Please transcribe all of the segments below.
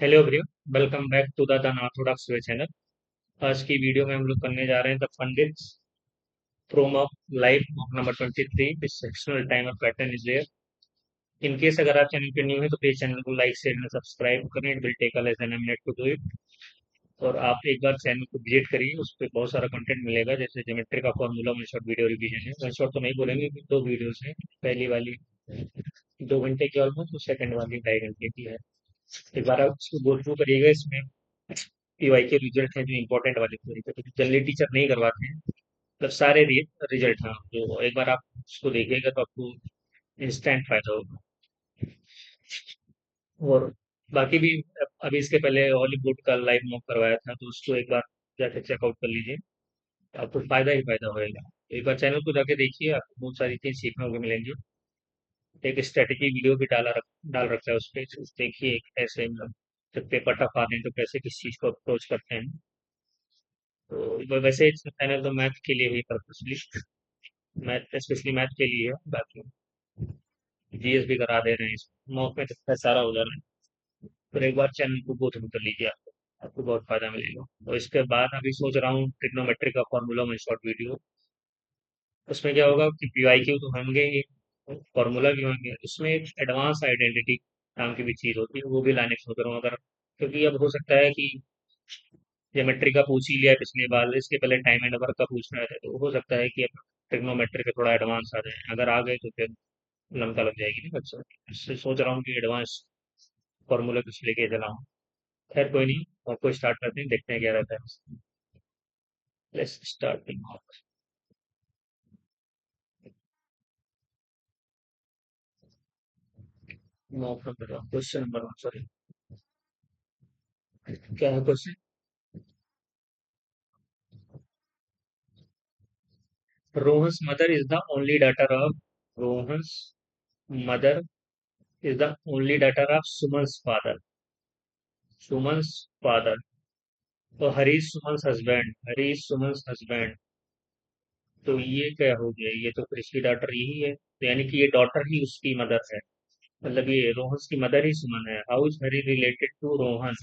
Hello ब्रियो। Welcome back to the unorthodox way channel. आज की वीडियो में हम लोग करने जा रहे हैं द फंडित from of life of number 23 this sectional timer pattern is there. In case अगर आप चैनल पे न्यू है तो प्लीज चैनल को लाइक शेयर एंड सब्सक्राइब करें। It will take a less than a minute to do it. और आप एक बार चैनल को विजिट करिए, उस पर बहुत सारा कंटेंट मिलेगा, जैसे ज्योमेट्री का formula one shot video revision है। वन शॉट तो नहीं बोलेंगे कि दो वीडियोस हैं। पहली वाली 2 घंटे की ऑलमोस्ट, तो सेकंड वाली 2.5 घंटे की है। एक बार आप उसको गो थ्रू करिएगा। इसमें पीवाई के रिजल्ट हैं जो इंपॉर्टेंट वाले तरीके तो जनरली टीचर नहीं करवाते हैं। मतलब सारे रिजल्ट हैं, तो एक बार आप उसको देखिएगा तो आपको इंस्टेंट फायदा होगा। और बाकी भी अभी इसके पहले हॉलीवुड का लाइव मॉक करवाया था, तो उसको एक बार जाके चेकआउट कर लीजिए। आपको फायदा ही फायदा होएगा। एक बार चैनल को जाके देखिए, आपको बहुत सारी चीज सीखने को मिलेंगी। एक स्ट्रेटेजी वीडियो भी डाल रखा है उस पर, देखिए कैसे मतलब जब पेपर टफ आते हैं तो कैसे किस चीज को अप्रोच करते हैं। तो वैसे चैनल तो मैथ के लिए ही पर्पसली, मैथ स्पेशली मैथ के लिए है। बाकी जीएस भी करा दे रहे हैं इसमें, मौके पे तो सारा हो जा रहा है। फिर एक बार चैनल को गो थ्रू कर लीजिए, आपको बहुत फायदा मिलेगा। और इसके बाद अभी सोच रहा हूँ ट्रिग्नोमेट्री का फॉर्मूला में शॉर्ट वीडियो। उसमें क्या होगा कि पीवाईक्यू तो होंगे ही, फॉर्मूला भी होंगे। इसमें एक एडवांस आइडेंटिटी नाम की भी चीज होती है, वो भी लाने की सोच रहा हूँ। अगर क्योंकि अब हो सकता है कि ज्योमेट्री का पूछ ही लिया पिछले बार, इसके पहले टाइम एंड वर्क का पूछ रहे थे, तो हो सकता है कि अब ट्रिग्नोमेट्री का थोड़ा एडवांस आ जाए। अगर आ गए तो फिर लंका लग जाएगी ना बच्चों की। इससे सोच रहा हूँ कि एडवांस फॉर्मूला कुछ लेके चला हूँ। खैर कोई नहीं, आपको स्टार्ट करते हैं, देखते हैं क्या रहता है। Let's start. Question number one, sorry, क्या है question? Rohan's mother is the only daughter of Rohan's mother is the only daughter of Suman's father. Suman's father तो हरीश सुमन्स हस्बैंड, हरीश सुमन्स हस्बैंड। तो ये क्या हो गया? ये तो फिर इसकी डॉटर यही है, तो यानी कि ये डॉटर ही उसकी मदर है। मतलब ये रोहन की मदर ही सुमन है। How is Hari related to Rohan?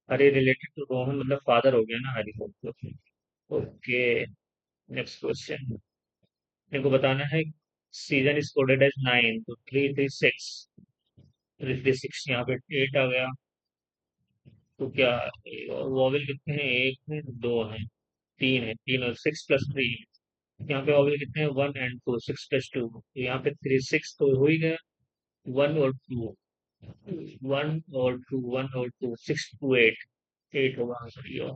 Hari related to Rohan मतलब फादर हो गया ना हरी को। Okay, next question. मेरे को बताना है सीजन इज कोडेड एज 9, तो 336, 336 यहाँ पे 8 आ गया। तो क्या वॉवेल कितने हैं? एक है, दो है, तीन है, तीन और 6 + 3। यहाँ पे वॉवेल कितने हैं? 1 और 2, 6 + 2। तो यहाँ पे 36 तो हो ही गया। 1 और 2, 1 और 2, 6 to 8, 8 होगा आंसर ये।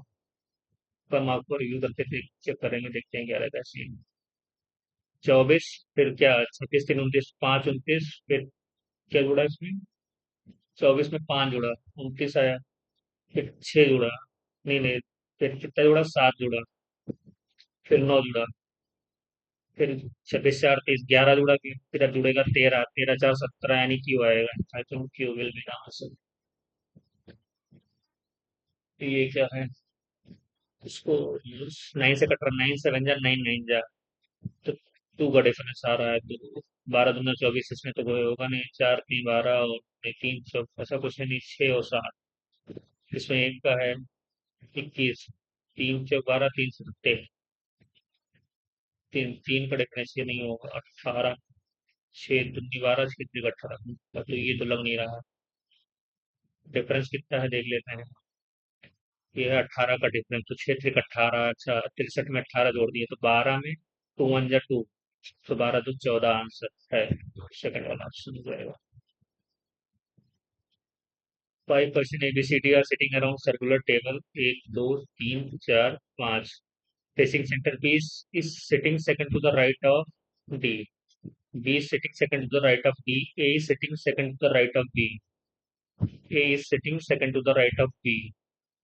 कम आपको रिव्यू करके चेक करेंगे, देखते हैं क्या रहता है सीन। 24, फिर क्या 26, 3, 29, 5, 29, फिर क्या जुड़ा इसमें? 24 में 5 जुड़ा, 29 आया, फिर 6 जुड़ा, नहीं नहीं, फिर कितना जुड़ा? 7 जुड़ा, फिर 9 जुड़ा, फिर 26, 4, 30, 11 जुड़ा, फिर अब जुड़ेगा 13, 13, 4, 17, यानी क्यू आएगा। I think Q will be the answer. तो ये क्या है? इसको 9 से कट रहा, 9 7 जा 9 9 जा, तो 2 का डिफरेंस आ रहा है। तो 12 दूना 24, इसमें तो कोई होगा नहीं। 4 3 12 और 3 ऐसा कुछ है नहीं। 6 और 7, इसमें एक का है 21, 3 × 4 = 12, 3 × 7 = 3, 3 का डिफरेंस ये नहीं होगा। 18, 6 दूनी 12, 6 3 = 18, तो ये तो लग नहीं रहा। डिफरेंस कितना है देख लेते हैं। ये है 18 का डिफरेंस, तो 6 3 × 18। अच्छा, 63 में 18 जोड़ दिए तो 12 में 2 1 जा 2, तो 12 2 14 आंसर है। सेकंड वाला ऑप्शन हो जाएगा। 5% ABCD are sitting around circular table, 1 2 3 4 5। Facing centre B is sitting second to the right of D. B is sitting second to the right of D. A is sitting second to the right of B. A is sitting second to the right of B.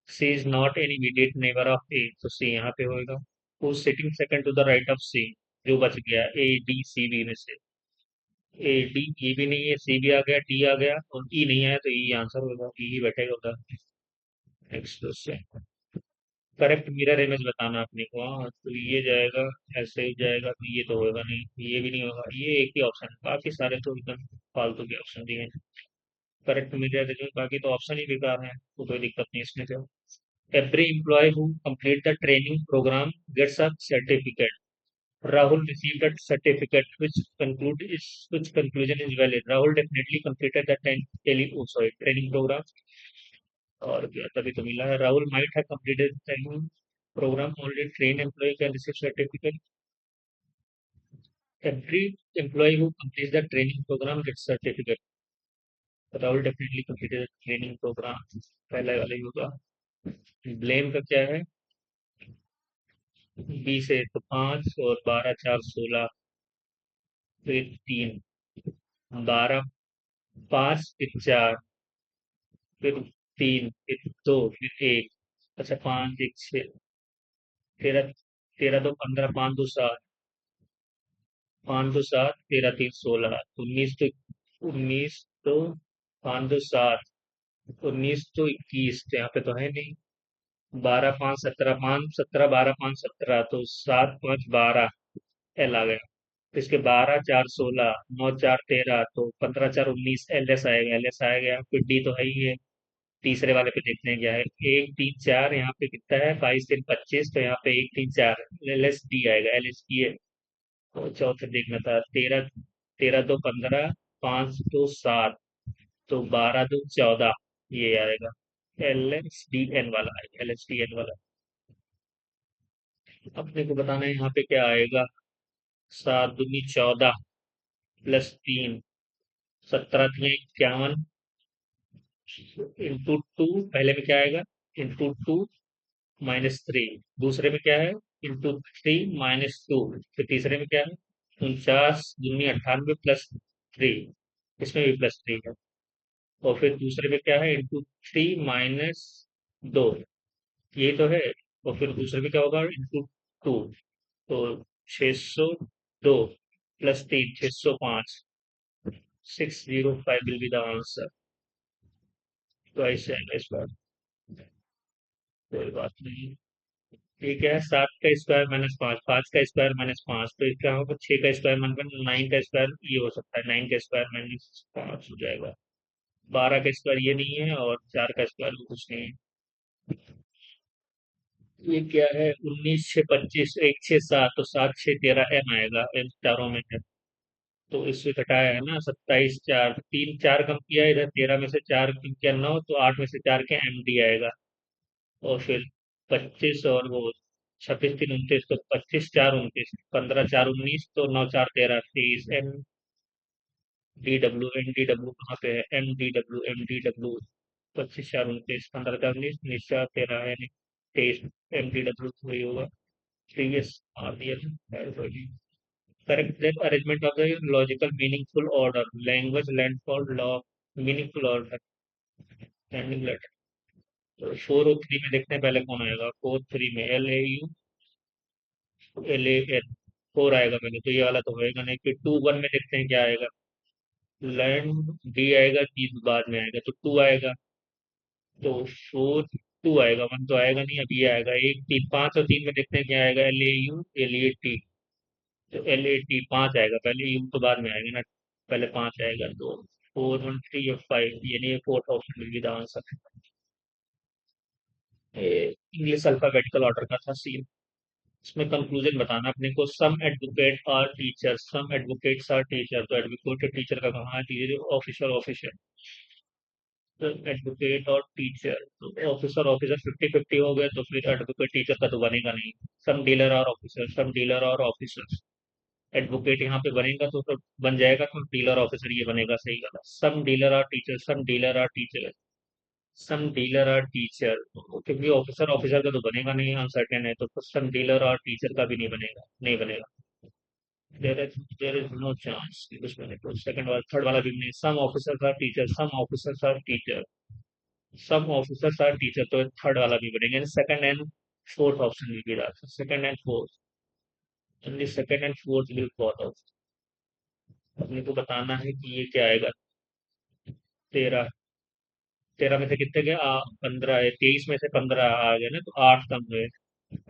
C is not an immediate neighbor of A, तो C यहाँ पे होएगा। Who is sitting second to the right of C? जो बच गया A D C B में से। A D, ये भी नहीं है, सी भी आ गया, डी आ गया, और ई नहीं आया, तो ई आंसर होगा, ई ही बैठेगा उधर। Next question. Correct mirror image बताना अपने को। हाँ, तो ये जाएगा, ऐसे ही जाएगा, तो ये तो होगा नहीं, ये भी नहीं होगा। ये एक ही ऑप्शन है, बाकी सारे तो एकदम फालतू के ऑप्शन दिए हैं। करेक्ट मिल जाए तो बाकी तो ऑप्शन ही बेकार है, तो कोई दिक्कत नहीं इसमें तो। Every employee who complete the training programme gets a certificate. Rahul received a certificate which conclusion is valid. Rahul definitely completed the training program. और क्या तभी तो मिला है। Rahul might have completed the training program. Only trained employee can receive certificate. Every employee who completes the training program gets certificate. Rahul definitely completed the training program. पहला वाला ही होगा। Blame का क्या है? 20 है तो 5 और 12 4 16, फिर 3, 12 5 फिर 4, फिर 3 फिर 2 फिर 1। अच्छा 5 1 6, 13 13 2 15, 5 2 7, 5 2 7, 13 3 16, 19 तो 5 2 7, 19 तो 21, तो यहाँ पे तो है नहीं। 12 5 17, 5 17, 12 5 17, तो 7 5 12 एल आ गया। तो इसके 12 4 16, 9 4 13, तो 15 4 19 एल एस आएगा, एल एस आ गया। फिर डी तो है ही है। तीसरे वाले पे देखते हैं क्या है। 1 3 4 यहाँ पे कितना है, 22 3 25, तो यहाँ पे 1 3 4 एल एस डी आएगा, एल एस डी है। तो चौथे देखना था। 13 13 2 15, 5 2 7, तो 12 2 14, ये आएगा। एल एस डी एन वाला आएगा, एल एस डी एन वाला। अपने को बताना है यहाँ पे क्या आएगा। 7 दूनी 14 प्लस 3, 17 3 51, इंटू 2, पहले में क्या आएगा, इंटू 2 -3, दूसरे में क्या है, इंटू 3 -2, फिर तीसरे में क्या है, 49 दूनी 98 +3, इसमें भी +3 है। और फिर दूसरे में क्या है, इंटू 3 -2, ये तो है। और फिर दूसरे में क्या होगा, इंटू 2, तो 602 +3 605, 605 विल बी द आंसर। तो ऐसे है इस बार। कोई बात नहीं। ठीक है, 7 का स्क्वायर -5, 5 का स्क्वायर -5, तो इसका होगा 6 का स्क्वायर -5, 9 का स्क्वायर ये हो सकता है, 9 का स्क्वायर -5 हो जाएगा। 12 का स्क्वायर ये नहीं है, और 4 का स्क्वायर भी कुछ नहीं है। ये क्या है, 19 6 25, 1 6 7, तो 7 6 13 एम आएगा, एम चारों में है। तो इससे घटाया है ना, 27 4, 3 4 कम किया इधर, 13 में से 4 कम किया 9, तो 8 में से 4 के एम डी आएगा। और फिर 25 और वो 26 3 29, तो 25 4 29, 15 4 19, तो 9 4 13 23, एम डी डब्ल्यू कहाँ पे है, एम डी डब्ल्यू 25 4 29, 15 4 19, 19 4 13 है नहीं, 23, एम डी डब्ल्यू वही होगा। Previous R D L. Correct that arrangement of the logical meaningful order, language landfall law, meaningful order, standing letter. तो 4 और 3 में देखते हैं पहले कौन आएगा। 4 3 में LAN 4 आएगा पहले, तो ये वाला तो होएगा नहीं। फिर 2 1 में देखते हैं क्या आएगा। लैंड डी आएगा, 3 बाद में आएगा, तो 2 आएगा। तो 4 2 आएगा, 1 तो आएगा नहीं, अब ये आएगा। 1 3 5 और 3 में देखते हैं क्या आएगा। LAU LAT, तो LAT 5 आएगा पहले, यू तो बाद में आएगा ना, पहले 5 आएगा। तो 4 1 3 और 5, यानी fourth option will be the answer. English alphabetical order का था सीन। इसमें कंक्लूजन बताना अपने को। Some advocate are teacher, some advocates are teacher, तो एडवोकेट टीचर का कहाँ है, टीचर ऑफिसर ऑफिसर। तो एडवोकेट और टीचर, तो ऑफिसर ऑफिसर 50-50 हो गए, तो फिर एडवोकेट टीचर का तो बनेगा नहीं। सम डीलर और ऑफिसर, सम डीलर और ऑफिसर, एडवोकेट यहाँ पे बनेगा तो फिर बन जाएगा, तो डीलर ऑफिसर ये बनेगा सही वाला। Some dealer are teacher, some dealer are teacher, some dealer are teacher, क्योंकि ऑफिसर ऑफिसर का तो बनेगा नहीं, अनसर्टेन है, तो सम डीलर और टीचर का भी नहीं बनेगा, नहीं बनेगा। देयर इज नो चांस कि कुछ बने। तो सेकंड वाला, थर्ड वाला भी नहीं। Some officers are teacher, some officers are teacher, some officers are teacher, तो थर्ड वाला भी बनेगा। Second and fourth option will be that, second and fourth, only second and fourth will follow. अपने को बताना है कि ये क्या आएगा। 13, 13 में से कितने गए, 15 है। 23 में से 15 आ गए ना, तो 8 कम हुए।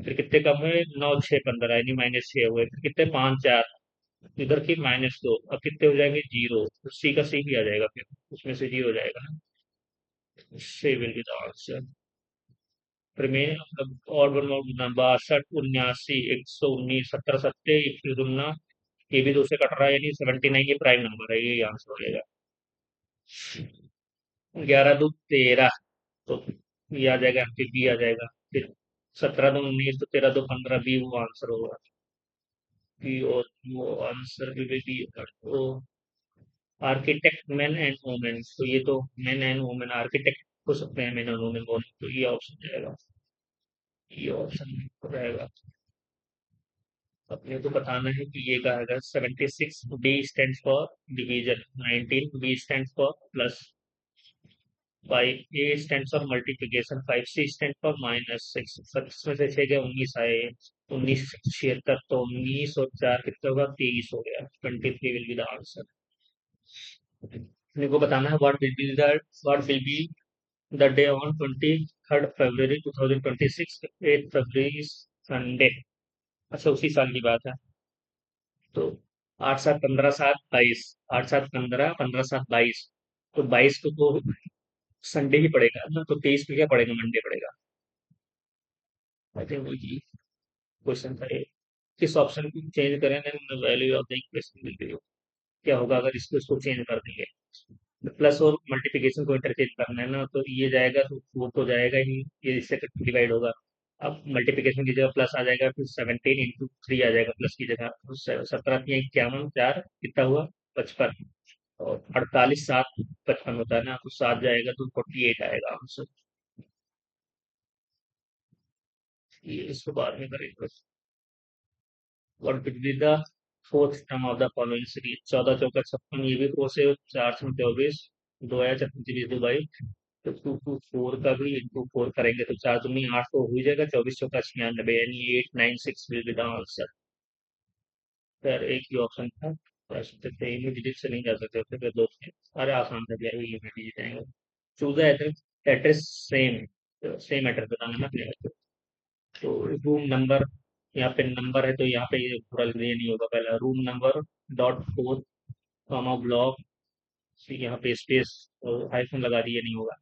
फिर कितने कम हुए, 9 6 15, यानी -6 हुए। फिर कितने, 5 4, इधर की -2, अब कितने हो जाएंगे? 0। तो सी का सी भी आ जाएगा, फिर उसमें से 0 हो जाएगा ना। सी विल बी द आंसर। प्रमेय मतलब और बनवा 62, 79, 119, 17 सत्ते, 21 दूना, ये भी 2 से कट रहा है, यानी 79 ये प्राइम नंबर है, यही आंसर हो जाएगा। 11 2 13, तो ये आ जाएगा, फिर बी आ जाएगा। फिर 17 2 19, तो 13 2 15, बी वो आंसर होगा। बी और वो आंसर भी बी। तो आर्किटेक्ट मैन एंड वुमेन, तो ये तो मैन एंड वुमेन आर्किटेक्ट हो सकते हैं, मैन और वुमेन दोनों, तो ये ऑप्शन जाएगा, ये ऑप्शन रहेगा। अपने को बताना है कि ये कहेगा 76, D stand for division, 19 B stand for plus, 5 A stand for multiplication, 5 C stand for -6, 26 में से 6 के 19 आए, 19 76, तो 19 और 4 कितना होगा? 23 हो गया, 23 विल बी द आंसर। अपने को बताना है what will be the day on 23rd February 2026, 8 February Sunday. अच्छा, उसी साल की बात है। तो 8 7 15 7 22, 8 7 15, 15 7 22, तो 22 को तो संडे ही पड़ेगा ना, तो 23 को क्या पड़ेगा? मंडे पड़ेगा। आई थिंक वही क्वेश्चन था ये। किस ऑप्शन को चेंज करें, then value of the equation will be, क्या होगा अगर इसको इसको चेंज कर देंगे? प्लस और मल्टीप्लिकेशन को इंटरचेंज करना है ना, तो ये जाएगा तो वो तो जाएगा ही, ये इससे डिवाइड होगा। अब मल्टीप्लिकेशन की जगह प्लस आ जाएगा, फिर 17 × 3 आ जाएगा प्लस की जगह, तो 17 × 3 = 51, 4 कितना हुआ? 55। और 48 7 55 होता है ना, तो 7 जाएगा तो 48 आएगा आंसर। ये इसको बाद में करेंगे। What will be the fourth term of the following series? 14 × 4 = 56, ये भी फोर से 4 × 24, 2 या 36 2 22, तो 2 2 4 का भी इंटू 4 करेंगे तो 4 दूनी 8 तो हो ही जाएगा, 24 × 4 = 96, यानी 896 विल बी द आंसर। यार एक ही ऑप्शन था, कर सकते थे, इन्हीं डिजिट से नहीं जा सकते थे, फिर दो थे। अरे आसान था भैया, यही में डिजिट आएंगे। Choose address, address same, same address बताना ना अपने को। तो रूम नंबर, यहाँ पे नंबर है तो यहाँ पे ये पूरा ये नहीं होगा, पहला room number dot 4 comma block, यहाँ पे स्पेस हाइफन लगा दिए, नहीं होगा।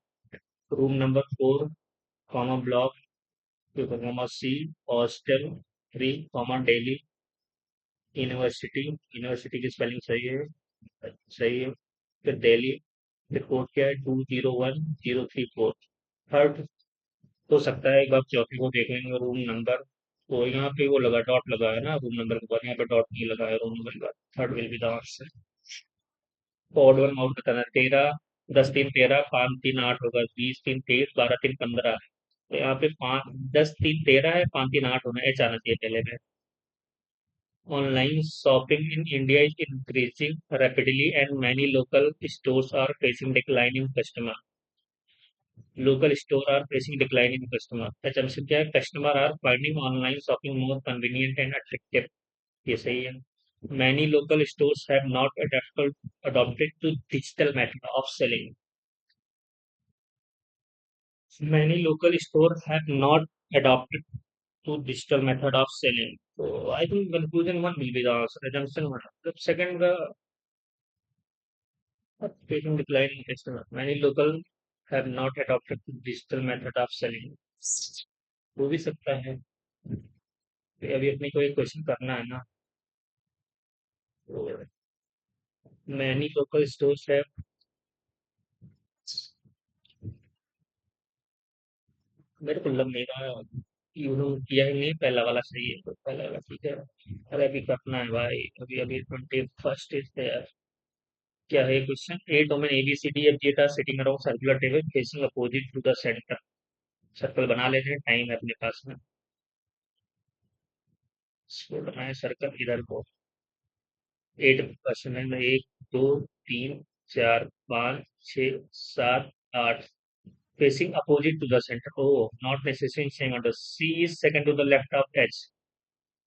Room number 4 comma block, comma C, hostel 3 comma Delhi, university, university की स्पेलिंग सही है, सही है। फिर दिल्ली, फिर कोड क्या है? 201034। थर्ड हो सकता है, एक बार चौथी को देख लेंगे, रूम नंबर। तो यहाँ पे वो लगा, डॉट लगा है ना रूम नंबर के बाद, यहाँ पे डॉट नहीं लगा है रूम नंबर के बाद। Third will be the answer. Odd one out बताना है। 13, 10 3 13, 5 3 8 होगा, 20 3 23, 12 3 15। तो यहाँ पे 5 10 3 13 है, 5 3 8 होना, एच आना चाहिए पहले में। Online shopping in India is increasing rapidly and many local stores are facing decline in customer. Local store are facing decline in customer. assumption क्या है? Customer are finding online shopping more convenient and attractive. ये सही है। Many local stores have not adopted to digital method of selling. Many local stores have not adopted to digital method of selling. So I think conclusion one will be the answer. Assumption one. The second, facing declining customer. Many local have not adopted the digital method of selling. हो भी सकता है। तो अभी अपने को एक question करना है ना, तो मैनी लोकल स्टोर्स है। मेरे को लग नहीं रहा, यूं किया ही नहीं, पहला वाला सही है, तो पहला वाला ठीक है। अरे अभी करना है भाई, अभी अभी 21st इज है। क्या है क्वेश्चन? ए डोमेन ABCDFG था sitting around circular table facing opposite to the centre. Circle बना लेते हैं, टाइम है अपने पास में। इसको बनाए सर्कल इधर को। 8 क्वेश्चन है, 1 2 3 4 5 6 7 8, facing opposite to the center. Oh, not necessarily same order. C is second to the left of H.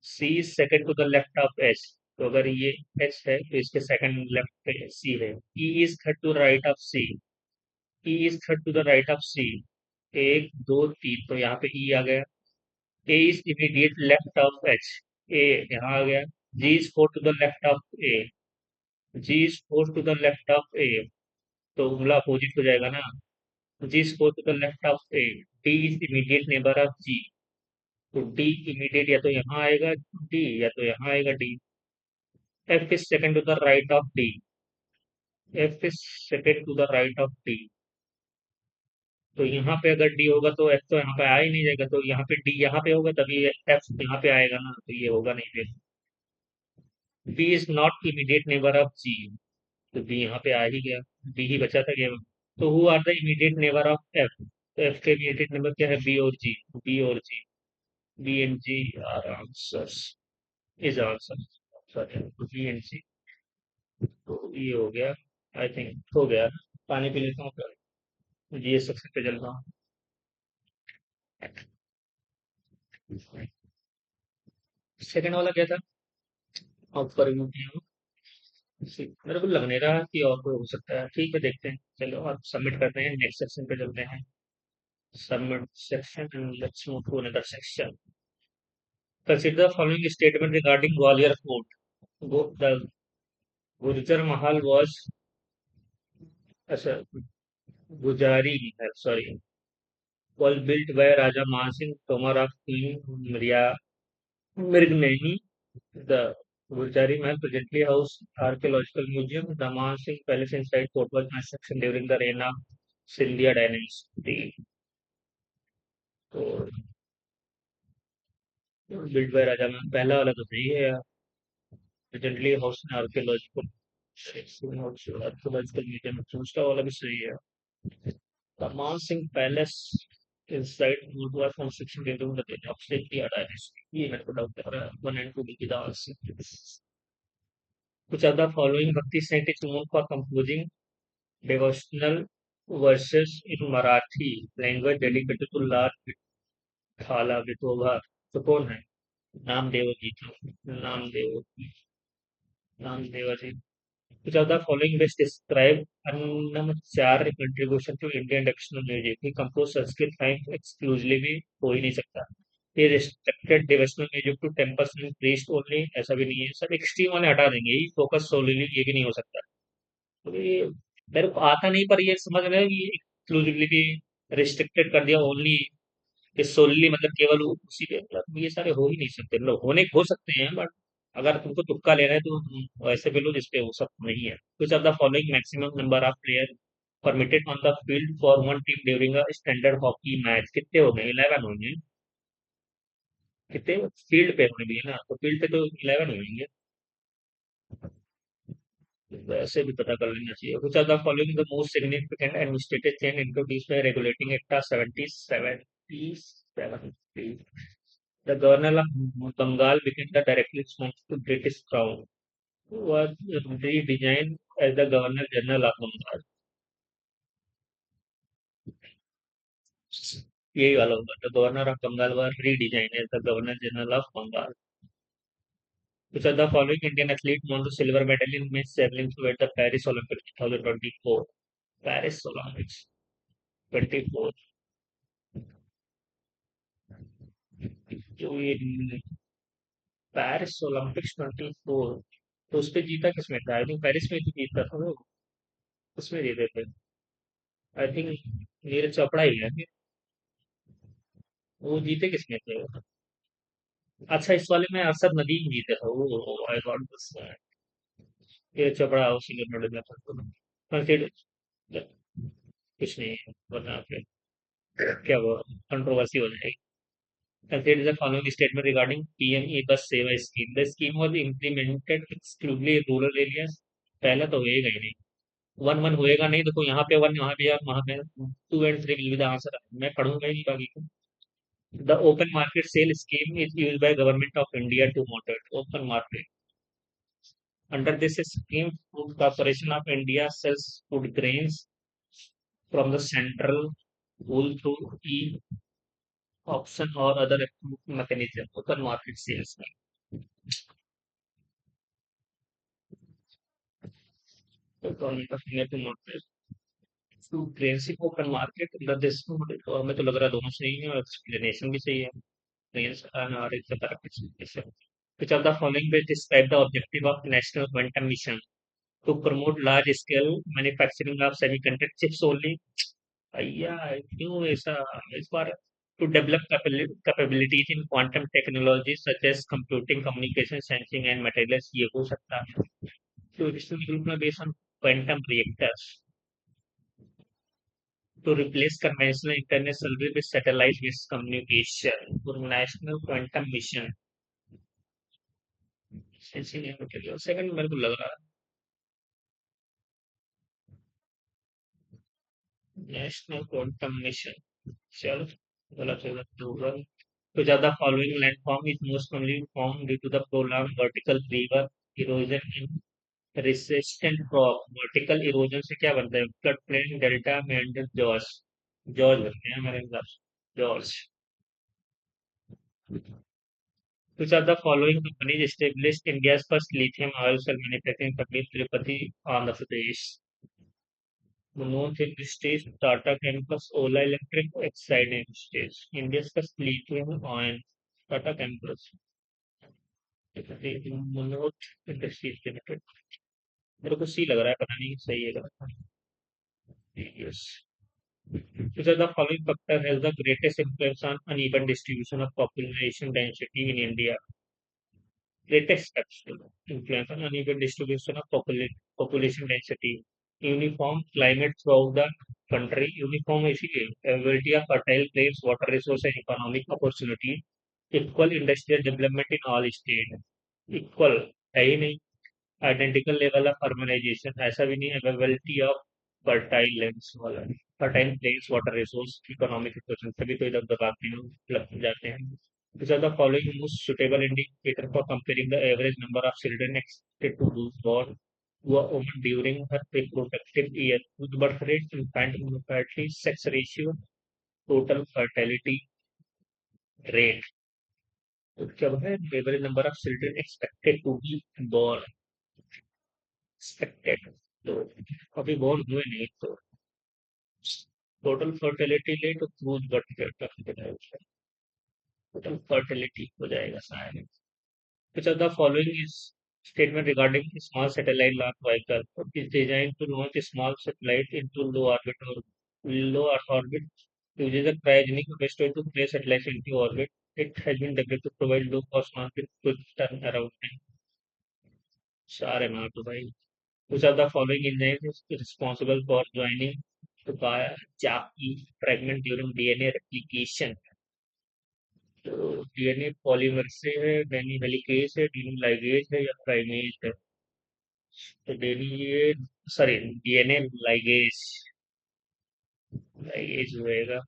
C is second to the left of H. तो अगर ये H है तो इसके सेकंड लेफ्ट पे C है। E is third to the right of C. E is third to the right of C. 1 2 3, तो यहाँ पे E आ गया। A is immediate left of H. A यहाँ आ गया। G is 4 to the left of A. G is 4 to the left of A. तो मतलब opposite हो जाएगा ना. G is 4 to the left of A. D is immediate neighbor of G. तो D immediate या तो यहाँ आएगा D या तो यहाँ आएगा D. F is second to the right of D. F is second to the right of D. तो यहाँ पे अगर D होगा तो F तो यहाँ पे आ ही नहीं जाएगा, तो यहाँ पे D यहाँ पे होगा तभी F यहाँ पे आएगा ना, तो ये होगा नहीं फिर. B is not immediate neighbor of G. तो B यहाँ पे आ ही गया. D ही बचा था केवल. तो who are the immediate neighbor of F? तो F के immediate neighbor क्या है? B और G. B और G. B and G are answers. Is answer. Sorry. B and G. तो ये हो गया. आई थिंक हो गया. पानी पी लेता हूँ फिर ये सेक्शन पे चलता हूँ. सेकंड वाला क्या था? ऊपर मेरे को लग नहीं रहा कि और कोई हो सकता है. ठीक है, देखते हैं. चलो अब सबमिट करते हैं, नेक्स्ट सेक्शन पे चलते हैं. Submit section and let's move to another section. Consider the following statement regarding Gwalior Fort. The Gurjar Mahal was अच्छा, Gujari Mahal, sorry, was built by Raja Mansingh Tomar of Queen Mrignehi. The Gurjari Mahal presently house archaeological museum. The Mansingh Palace inside fort was construction during the reign of Sindhya dynasty. तो build by राजा में पहला वाला तो सही है यार. Presently house in archaeological museum. दूसरा वाला भी सही है. द मान Singh palace inside Murudwar construction during the reign of Sindhya dynasty. ये मेरे को डाउट लग रहा है. 1 and 2 will be the answer. Which of the following Bhakti saint is known for composing devotional verses in Marathi language dedicated to Lord Thala Vithoba? तो कौन है? नामदेव जी थे. Namdev. Namdev ji. Which of the following best describe Annamacharya contribution to Indian traditional music? He composed Sanskrit rhymes exclusively भी हो ही नहीं सकता. He restricted devotional music to temples and priest only. ऐसा भी नहीं है. सब एक्सट्रीम वाले हटा देंगे. ही फोकस सोलिली ये भी नहीं हो सकता. तो ये मेरे को आता नहीं, पर ये समझ रहे हो कि एक्सक्लूसिवली भी रिस्ट्रिक्टेड कर दिया ओनली. कि सोलली मतलब केवल उसी पे, मतलब ये सारे हो ही नहीं सकते. मतलब होने हो सकते हैं बट अगर तुमको तुक्का लेना है तो वैसे भी लो जिसपे वो सब नहीं है. कुछ of the following maximum number of player permitted on the field for one team during a standard hockey match. कितने हो गए? 11 होंगे. कितने फील्ड पे होने भी है ना, तो फील्ड पे तो 11 होंगे. वैसे भी पता कर लेना चाहिए. कुछ of the following the most significant administrative change introduced by regulating act 70 The governor of Bengal became the directly responsible to British Crown, who was redesigned as the Governor General of Bengal. यही वाला होगा. The Governor of Bengal was redesigned as the Governor General of Bengal. Which of the following Indian athlete won the silver medal in men's javelin throw at the Paris Olympics 2024? Paris Olympics 24. जो ये Paris Olympics 24, तो उस पे जीता किसमें था? I think Paris में तो जीता था वो. उसमें जीते थे. आई थिंक नीरज चोपड़ा ही है. वो जीते किसमें थे? अच्छा, इस वाले में अरशद नदीम जीते थे. वो I got this. Neeraj Chopra उसी में मेडल में था. कंसिडर कुछ नहीं है, वरना फिर क्या वो कंट्रोवर्सी हो जाएगी. Consider the following statement regarding PME bus सेवा scheme. The scheme was implemented exclusively in rural areas. पहला तो होएगा ही नहीं. 1-1 होएगा नहीं. देखो यहाँ पे 1, यहाँ पे यार, वहाँ पे 2 and 3 will be the answer. मैं पढ़ूंगा ही नहीं बाकी को. The open market sale scheme is used by government of India to monitor open market. Under this scheme, Food Corporation of India sells food grains from the central pool through e-auction or other approved mechanism. Open market sales. Government of India to monitor food grains in open market. Under this, और हमें तो लग रहा है दोनों सही है और एक्सप्लेनेशन भी सही है. Grains are not a separate specification. Which of the following will describe the objective of National Quantum Mission? To promote large-scale manufacturing of semiconductor chips only. भैया क्यों ऐसा इस बार? To develop capabilities in quantum technology such as computing, communication, sensing, and materials. ये हो सकता है. So additional development based on quantum reactors to replace conventional internet service with satellite-based communication for national quantum mission. Sensing and materials. Second मेरे को लग रहा है national quantum mission. चलो गलत हो गया. To the following landform is most commonly formed due to the prolonged vertical river erosion in resistant rock. Vertical erosion से क्या बनता है? Flood plain, delta, Mendel, George. George बनते हैं हमारे हिसाब से. George. Which of the following companies established India's first lithium oil cell manufacturing factory in Tirupati, Andhra Pradesh? Manoj Industries, Tata Chemicals, Ola Electric, Exide Industries. India's first lithium oil. Tata Chemicals. Manoj industries limited. मेरे को सी लग रहा है, पता नहीं सही है गलत. Yes. Which of the following factor has the greatest influence on uneven distribution of population density in India? Greatest factor influence on uneven distribution of population density. Uniform climate throughout the country. Uniform इसीलिए availability of fertile plains, water resource and economic opportunity. Equal industrial development in all states. Equal है ही नहीं. Identical level of urbanisation ऐसा भी नहीं है. Availability of fertile lands वाला. Fertile place, water resource, economic equation सभी तो इधर दबाते हैं, लग जाते हैं. Which are the following most suitable indicator for comparing the average number of children expected to be born to a woman during her reproductive year? With birth rate, infant mortality, sex ratio, total fertility rate. तो क्या है? Average number of children expected to be born. Expected. तो अभी born हुए नहीं तो total fertility rate और cruise birth rate. Total fertility हो जाएगा शायद. Which of the following is statement regarding small satellite launch vehicle is designed to launch a small satellite into low orbit or low Earth orbit? Uses a cryogenic method to place satellites into orbit. It has been developed to provide low cost launch with quick turnaround time. सारे मार दो भाई. Which of the following enzymes is responsible for joining the Jackie fragment during DNA replication? तो DNA polymer से है, DNA helicase है, DNA ligase है या प्राइमेज है? तो DNA sorry DNA ligase. Ligase होएगा.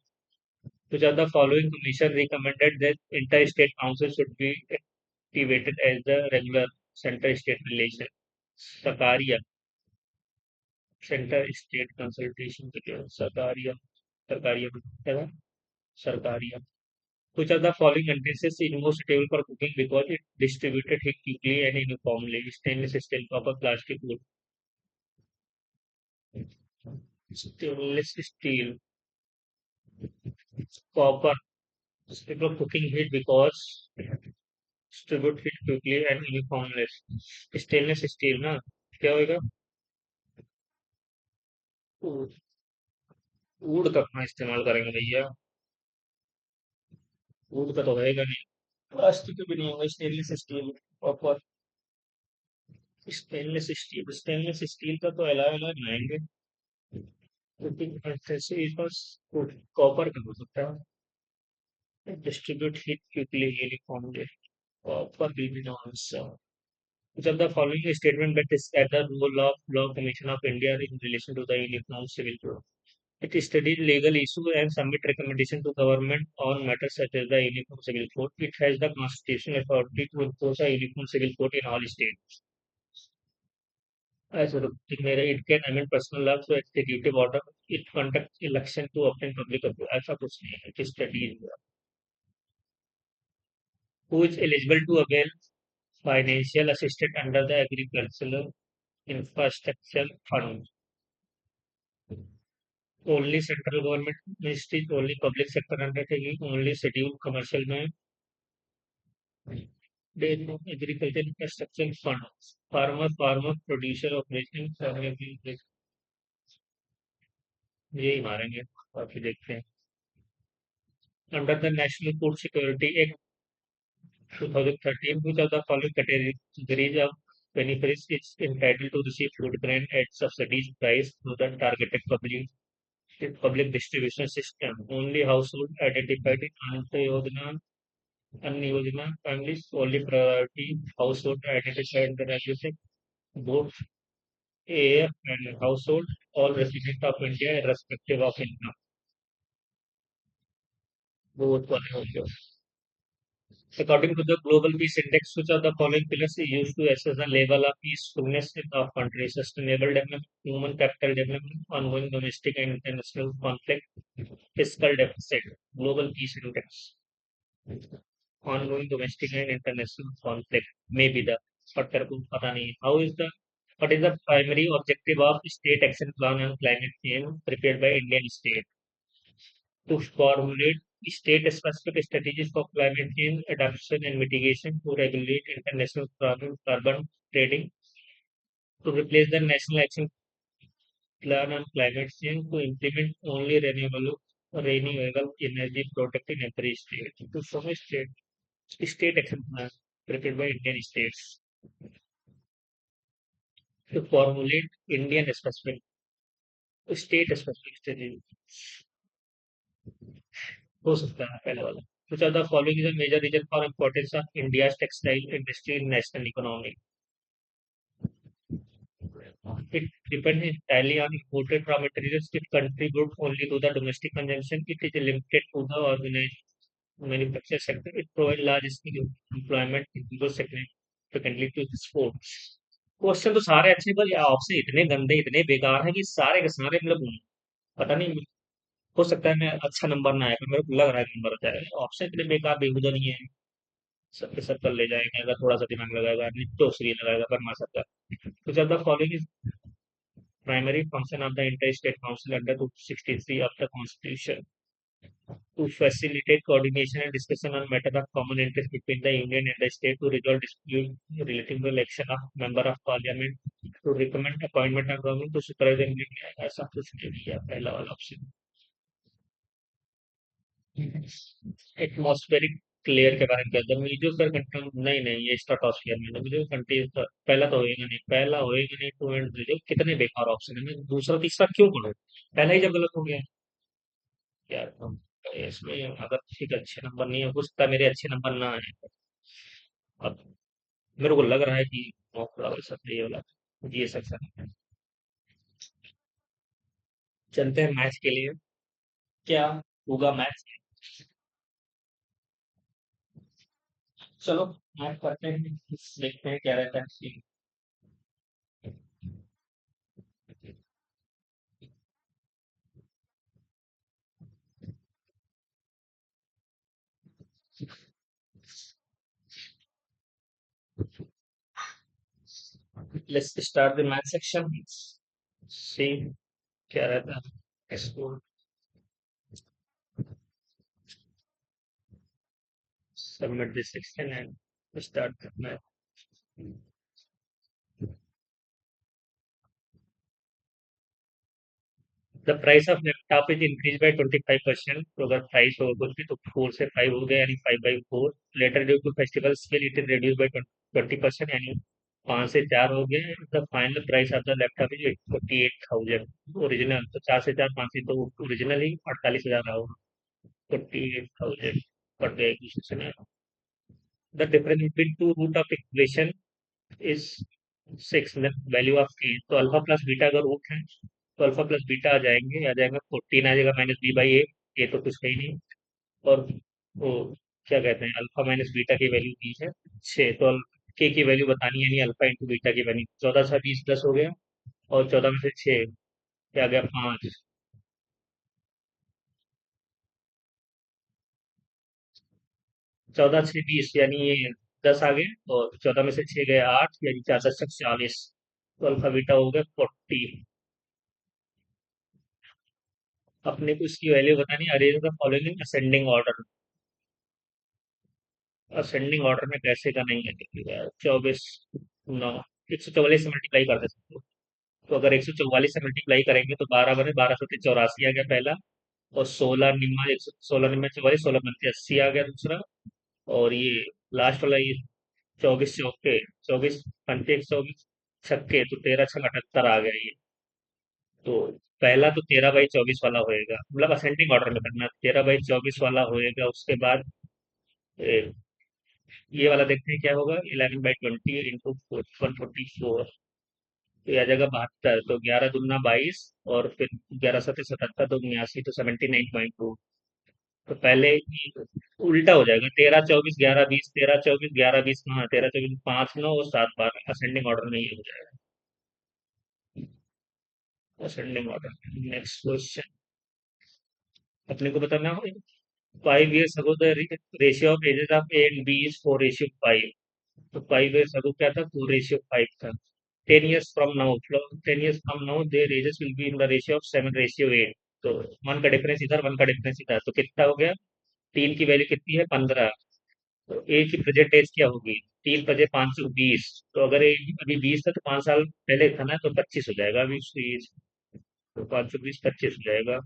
Which of the following commission recommended that inter-state council should be activated as the regular center-state relation? Sakaria. Centre state consultation के लिए Sarkaria. Sarkaria. Sarkaria. Which of the following utensils is most suitable for cooking because it distributed heat quickly and uniformly? Stainless steel, copper, plastic, wood. Stainless steel, copper. Suitable for cooking heat because distribute heat quickly and uniformly. Stainless steel ना क्या होएगा? Would. Would का कहाँ इस्तेमाल करेंगे भैया? Would का तो होएगा नहीं. प्लास्टिक भी नहीं होगा. Stainless steel, copper. Stainless steel का तो अलग अलग बनाएंगे. कॉपर का हो सकता है. Distribute heat quickly uniformly. Copper will be the answer. Which of the following statement that describe the role of Law Commission of India in relation to the Uniform Civil Code? It studies legal issues and submit recommendation to government on matters such as the Uniform Civil Code. It has the constitutional authority to enforce a Uniform Civil Code in all states. As it can amend personal law through executive order. It conducts election to obtain public approval. ऐसा कुछ नहीं है. It studies who is eligible to avail financial assistance under the Agricultural Infrastructure Fund. Only central government ministries, only public sector undertaking, only scheduled commercial में. Debt of agriculture infrastructure fund, farmer producer operation, यही मारेंगे, बाकी देखते हैं। Under the national food security act 2013, which of the following categories of beneficiaries is entitled to receive food grain at subsidized price through the targeted public distribution system? Only household identified in Anna Yojana families, only priority household identified in the regulated both AF and household, all residents of India irrespective of income. Both वाले हो गए। According to the Global Peace Index, which of the following pillars is used to assess the level of peacefulness in the country? Sustainable development, human capital development, ongoing domestic and international conflict, fiscal deficit, Global Peace Index, ongoing domestic and international conflict. Maybe the but तेरे को पता नहीं है. How is the what is the primary objective of state action plan on climate change prepared by Indian state? To formulate state-specific strategies for climate change adaptation and mitigation, to regulate international carbon trading, to replace the national action plan on climate change, to implement only renewable energy product in every state, to form a state action plan prepared by Indian states, to formulate Indian specific state specific strategy. हो सकता है पहले वाला. Which of the following is a major reason for importance of India's textile industry in national economy? It depends entirely on imported raw materials. It contributes only to the domestic consumption. It is limited to the organized manufacture sector. It provides large scale employment in the significantly to exports. Question तो सारे अच्छे पर option इतने गंदे इतने बेकार हैं कि सारे के सारे मतलब पता नहीं. हो सकता है मैं अच्छा नंबर ना आए पर मेरे को लग रहा है नंबर आ जाएगा. ऑप्शन इतने बेकार बेहुदा नहीं है. सब के सब कर ले जाएंगे अगर थोड़ा सा दिमाग लगाएगा आदमी तो श्री लगाएगा पर मार सकता है. तो जब the following is primary function of the interstate council under 263 of the constitution to facilitate coordination and discussion on matter of common interest between the union and the state, to resolve dispute relating to election of member of parliament, to recommend appointment of government, to supervise the implementation. ऐसा कुछ नहीं किया पहला वाला option. Atmospheric clear के बारे में क्या था मीडियो पर कंट्रोल नहीं नहीं ये स्ट्राटोस्फियर में मुझे कंट्री पहला तो होएगा नहीं पहला होएगा नहीं. टू एंड थ्री कितने बेकार ऑप्शन है मैं दूसरा तीसरा क्यों पढ़ूं. पहला ही जब गलत हो गया यार. इसमें अगर ठीक अच्छे नंबर नहीं है हो सकता है मेरे अच्छे नंबर ना आए. अब मेरे को लग रहा है कि थोड़ा वैसा ये वाला ये सेक्शन. चलते हैं मैच के लिए. क्या होगा मैच. चलो मैच करते हैं देखते हैं क्या रहता है. Let's start the match section. See क्या रहता है score. Submit this section and start the math. The price of laptop is increased by 25%. तो अगर प्राइस हो बोलते तो 4 से 5 हो गया यानी 5 by 4. Later due to festival sale it is reduced by 20% यानी 5 से 4 हो गया. The final price of the laptop is 48,000. Original तो 4 से 4 5 से तो ओरिजिनल ही 48,000 रहा होगा. 48,000 कट गया एक दूसरे से. The difference between two root of equation is 6 value of k. तो अल्फा प्लस बीटा अगर रूट है तो अल्फा प्लस बीटा आ जाएगा 14 आ जाएगा माइनस बी बाई ए. ये तो कुछ है ही नहीं. और वो क्या कहते हैं अल्फा माइनस बीटा की वैल्यू दी है 6. तो के की वैल्यू बतानी है नहीं अल्फा इंटू बीटा की वैल्यू 14 6 20 10 हो गया. और 14 में से 6 क्या आ गया 5. 14 6 20 यानी ये 10 आ गए. और 14 में से 6 गए 8 यानी 4 10 40. तो अल्फा बीटा हो गया 40. अपने को इसकी वैल्यू बतानी. Arrange the following in ascending order. Ascending order में कैसे का नहीं है, देखिएगा 24 9 144 से मल्टीप्लाई कर दे सकते हो। तो अगर 144 से मल्टीप्लाई करेंगे तो 12 बने, 1284 आ गया पहला। और 16 निम्मा, 16 निम्मा 44, 16 पंचे 80 आ गया दूसरा। और ये लास्ट वाला, ये 24 चौके, 24 पंचे 124 छक्के, तो 13 छक 78 आ गया ये। तो पहला तो 13/24 वाला होएगा, मतलब असेंडिंग ऑर्डर में करना, 13/24 वाला होएगा। उसके बाद ए, ये वाला देखते हैं क्या होगा, 11/20 इंटू 144, तो यह आ जाएगा 72। तो 11 दूना 22, और फिर 11 सत्ते 77, तो 79, तो 79.2। तो पहले ही उल्टा हो जाएगा, 13 24 11 20, 13 24 11 20, हाँ 13 24 5 9 और 7 12, असेंडिंग ऑर्डर में ये हो जाएगा, असेंडिंग ऑर्डर। नेक्स्ट क्वेश्चन अपने को बताना हो। 5 years ago the ratio of ages of A and B is 4:5। तो 5 years ago क्या था, 4:5 था। 10 years from now, 10 years from now their ages will be in the ratio of 7:8। तो one का डिफरेंस इधर, वन का डिफरेंस इधर, तो कितना हो गया, तीन की वैल्यू कितनी है, 15। तो ए की प्रेजेंट एज क्या होगी, 3 × 5 = 20। तो अगर ए अभी 20 था तो 5 साल पहले था ना, तो 25 हो जाएगा अभी उसकी एज। तो 5 × 20 = 25 हो जाएगा।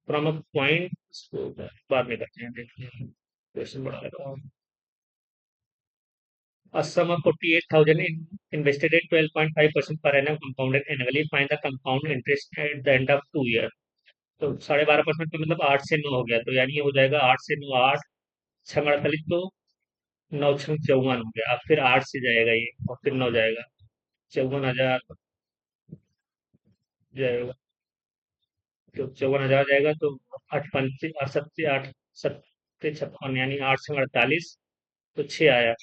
फ्रॉम अ पॉइंट, इसको बाद में करते हैं, देखते हैं क्वेश्चन बड़ा लगा। A sum of 48,000 invested at 12.5% per annum compounded annually. Find the compound interest at the end of 2 year। तो 12.5% तो मतलब 8 से 9 हो गया, तो यानी ये हो जाएगा 8 से 9, 8 6 × 48, तो 9 × 54 हो गया। अब फिर 8 से जाएगा ये, और फिर 9 जाएगा, 54,000 जाएगा। तो 54,000 जाएगा, तो 8 पंचे 8 सत्ते 8 सत्ते 56, यानी 8 × 48, तो 6 आया।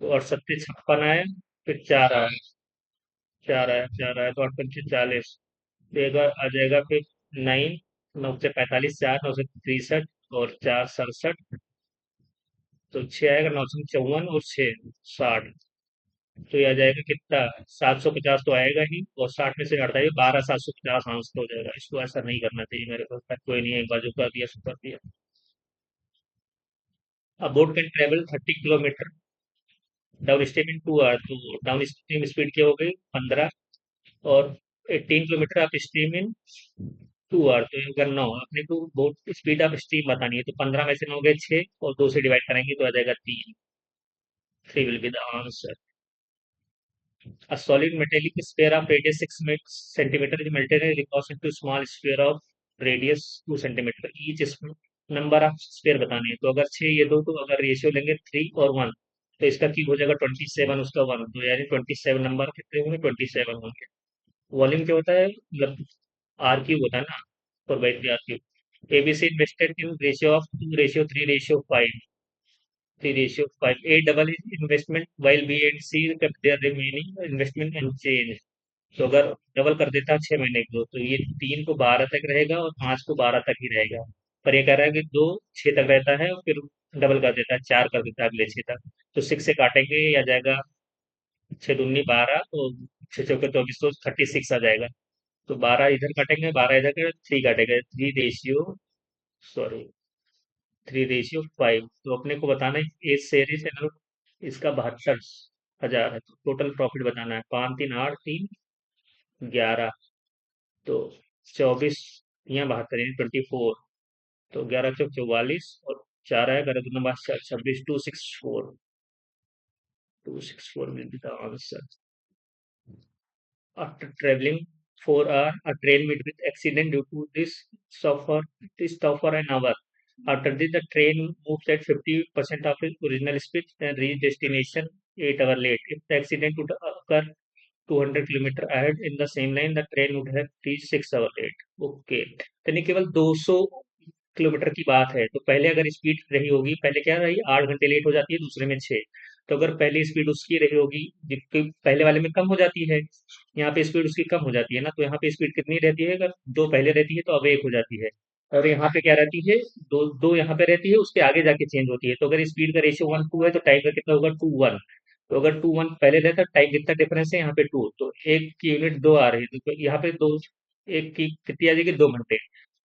तो और सत्ते 56 आया, फिर 4 आया, 4 आया, 4 आया, तो 8 पंचे 40, देगा आ जाएगा फिर 9, 9 से 45, 4 9 से 63, और 4 67, तो 6 आएगा, 9 से 54 और 6 60। तो ये आ जाएगा कितना, 750 तो आएगा ही, और 60 में से हटा दिया 12, 750 आंसर हो जाएगा। इसको ऐसा नहीं करना चाहिए मेरे को, कोई नहीं, एक बाजू कर दिया सो कर दिया। अब boat can travel 30 kilometre downstream in 2 hour. तो डाउन स्ट्रीम स्पीड क्या हो गई, 15, और 18 kilometre upstream in 2 hour. तो ये करना हो अपने को, बोट स्पीड ऑफ स्ट्रीम बतानी है, तो 15 में से 9 गए 6, और 2 से डिवाइड करेंगे तो आ जाएगा 3। 3 will be the answer. A solid metallic sphere of radius 6 centimeter is melted and recast into small sphere of radius 2 centimeter. Each number of sphere बताने हैं, तो अगर 6 ये दो, तो अगर रेशियो लेंगे 3 और 1, तो इसका क्यूब हो जाएगा 27, उसका 1, तो यानी 27 नंबर कितने होंगे, 27 होंगे। वॉल्यूम क्या होता है, मतलब आर क्यूब होता है ना, 4/3 R cube. ABC invested in ratio of 2:3:5, 3:5। A double is investment while B and C kept their remaining investment unchanged। तो अगर डबल कर देता है 6 महीने को, तो ये 3 को 12 तक रहेगा, और 5 को 12 तक ही रहेगा। पर ये कह रहा है कि 2 6 तक रहता है, और फिर डबल कर देता है, 4 कर देता है अगले 6 तक। तो 6 से काटेंगे, आ जाएगा 6 दूनी 12, और 6 चौके 24, तो 36 आ जाएगा। तो 12 इधर काटेंगे, 12 इधर का, 3 काटेंगे, 3 रेशियो, सॉरी 3:5। तो अपने को बताना है एज सीरीज है, इसका 72,000 है। तो टोटल प्रॉफिट बताना है, 5 3 8 3 11, तो 24 यहाँ 72 यानी 24। तो 11 × 4 = 44, और 4 है, 11 दूना 26, 264, 264 will be the answer। After traveling 4 hours, a train met with accident due to this stop for an hour. After this, the train moves at 50% of its original speed and reach destination 8 hours late. If the accident would occur 200 kilometer ahead in the same line, the train would have reached 6 hours late। Okay, तो नहीं, केवल 200 kilometre की बात है। तो पहले अगर speed रही होगी, पहले क्या रही, 8 घंटे लेट हो जाती है, दूसरे में 6। तो अगर पहली स्पीड उसकी रही होगी, जिसकी पहले वाले में कम हो जाती है, यहाँ पे स्पीड उसकी कम हो जाती है ना, तो यहाँ पे स्पीड कितनी रहती है, अगर दो पहले रहती है तो अब एक हो जाती है। और यहाँ पे क्या रहती है, दो दो यहाँ पे रहती है, उसके आगे जाके चेंज होती है। तो अगर स्पीड का रेशियो 1:2 है, तो टाइम का कितना होगा, 2:1। तो अगर 2:1 पहले रहता, टाइम कितना डिफरेंस है, यहाँ पे 2, तो एक की यूनिट 2 आ रही है, तो यहाँ पे दो, एक की कितनी आ जाएगी, 2 घंटे।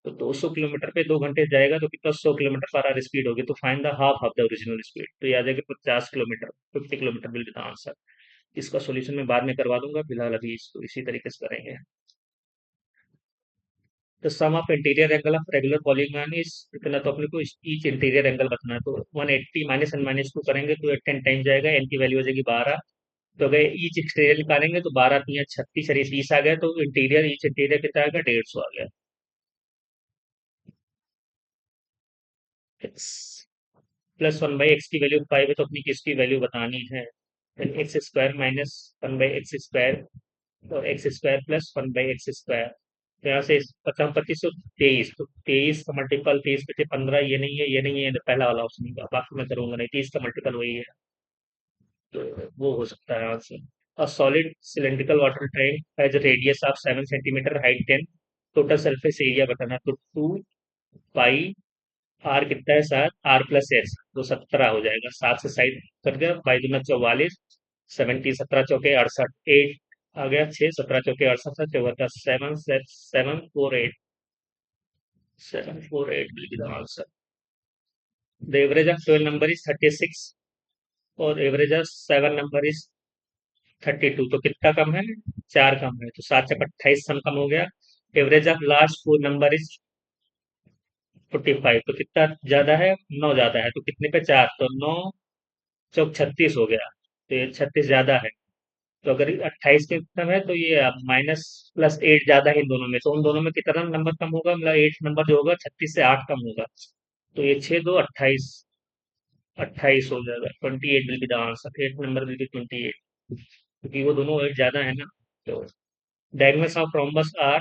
तो 200 किलोमीटर पे 2 घंटे जाएगा तो कितना 100 किलोमीटर पर आवर स्पीड होगी, तो find the half of the original speed, तो ये आ जाएगा 50 kilometre, 50 kilometre will be the answer. इसका सॉल्यूशन मैं बाद में करवा दूंगा, फिलहाल अभी इसको इसी तरीके से करेंगे। तो sum of interior angle of regular polygon is इतना, तो अपने को ईच इंटीरियर एंगल बताना है, तो 180 माइनस एन माइनस टू करेंगे तो 10 टाइम जाएगा, एन की वैल्यू हो जाएगी 12। तो अगर ईच एक्सटीरियर निकालेंगे तो 12 3 36, अरे 30 आ गया, तो इंटीरियर ईच इंटीरियर कितना आ गया, 150 आ गया। एक्स प्लस 1/x की वैल्यू 5 है, तो अपनी किसकी वैल्यू बतानी है, x square minus 1/x square, और x square plus 1/x square. तो यहाँ से 55 25 तो 23, तो 23 का मल्टीपल 23 पे 15, ये नहीं है ये नहीं है, ये पहला वाला ऑप्शन होगा, बाकी मैं करूंगा नहीं, 30 का मल्टीपल वही है, तो वो हो सकता है answer. A solid cylindrical water tank has radius of 7 centimetre, height 10, total surface area बताना, तो 2 पाई आर कितना है, 7 r+s, तो 17 हो जाएगा, 7 से साइड कट गया, बाई दूना 44, 70, 17 चौके 68, 8 आ गया, 6, 17 चौके 68, चौहत्तर, 7 7 4 8 will be the answer. The average of 12 number is 36 और एवरेज ऑफ 7 नंबर इज 32, तो कितना कम है, 4 कम है, तो 7 चक 28 सम कम हो गया। Average of last 4 number is 45, तो कितना ज्यादा है, 9 ज्यादा है, तो कितने पे 4, तो 9 चौक 36 हो गया, तो ये 36 ज्यादा है। तो अगर 28 के कम है तो ये माइनस प्लस 8 ज्यादा है इन दोनों में, तो उन दोनों में कितना नंबर कम होगा, मतलब 8 नंबर जो होगा 36 से 8 कम होगा, तो ये 6 2 28, 28 हो जाएगा, 28 will be the answer, 8 number will be 28, क्योंकि वो दोनों 8 ज्यादा है ना। तो diagonals of rhombus are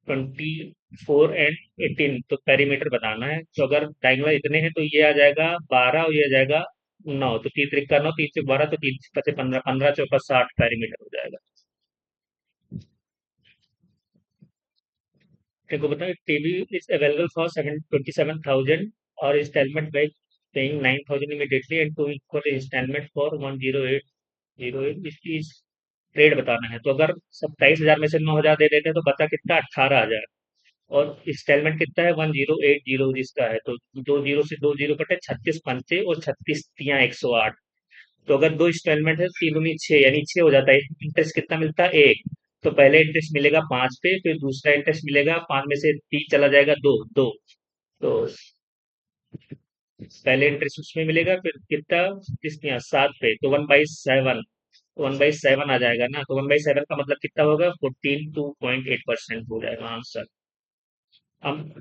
24 and 18, तो पेरीमीटर बताना है, तो अगर डायगोनल इतने हैं तो ये आ जाएगा 12 और ये आ जाएगा 9, तो 3 3 का 9, 3 से 12, तो 3 से 15, 15 चौका 60 पेरीमीटर हो जाएगा। देखो बताओ, टीवी इज अवेलेबल फॉर 27,000 और installment by paying 9,000 immediately and two equal installment for 10808, इसकी रेट बताना है, तो अगर 27,000 में से 9,000 दे देते हैं तो बचा कितना, 18,000, और इंस्टॉलमेंट कितना है 10808 जिसका है, तो 2 जीरो से 2 जीरो कटे, 36 पंचे और 36 तिया 108, तो अगर 2 इंस्टॉलमेंट है, तीन दूनी 6, यानी 6 हो जाता है, इंटरेस्ट कितना मिलता है, 1, तो पहले इंटरेस्ट मिलेगा 5 पे, फिर दूसरा इंटरेस्ट मिलेगा 5 में से 3 चला जाएगा, 2 2, तो पहले इंटरेस्ट उसमें मिलेगा, फिर कितना, किसके यहाँ 7 पे, तो 1/7, तो 1/7 आ जाएगा ना, तो 1/7 का मतलब कितना होगा, 14.2% हो जाएगा answer. Um,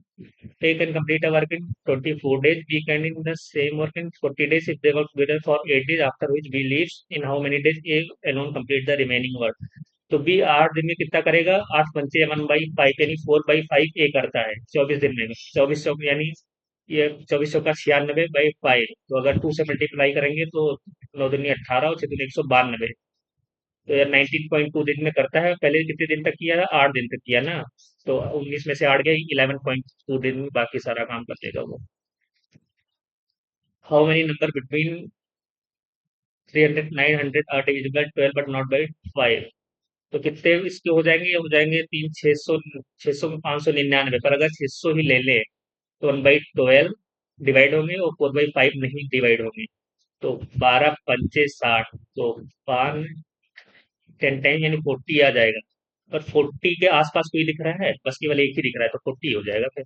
they can complete a work in 24 days. We can in the same work in 40 days if they work together for 8 days, after which we leaves in how many days A alone complete the remaining work. तो B 8 दिन में कितना करेगा, 8 पंचे 1/5, यानी 4/5 ए करता है 24 दिन में, 24 चौक यानी ये 24 चौका 96/5, तो अगर 2 से मल्टीप्लाई करेंगे तो 9 दूनी 18 और 6 दूनी 192, तो यार 19.2 दिन में करता है, पहले कितने दिन तक किया था, 8 दिन तक किया ना, तो 19 में से 8 गया, 11.2 दिन में बाकी सारा काम कर देगा वो। How many number between 300 900 are divisible 12 but not by 5, तो कितने इसके हो जाएंगे, ये हो जाएंगे 600 पर अगर 600 ही ले ले तो 1/12 डिवाइड होंगे और 4/5 नहीं डिवाइड होंगे, तो 12 पंचे 60, तो 10 टाइम यानी 40 आ जाएगा, पर 40 के आसपास कोई दिख रहा है, बस केवल एक ही दिख रहा है, तो 40 हो जाएगा फिर।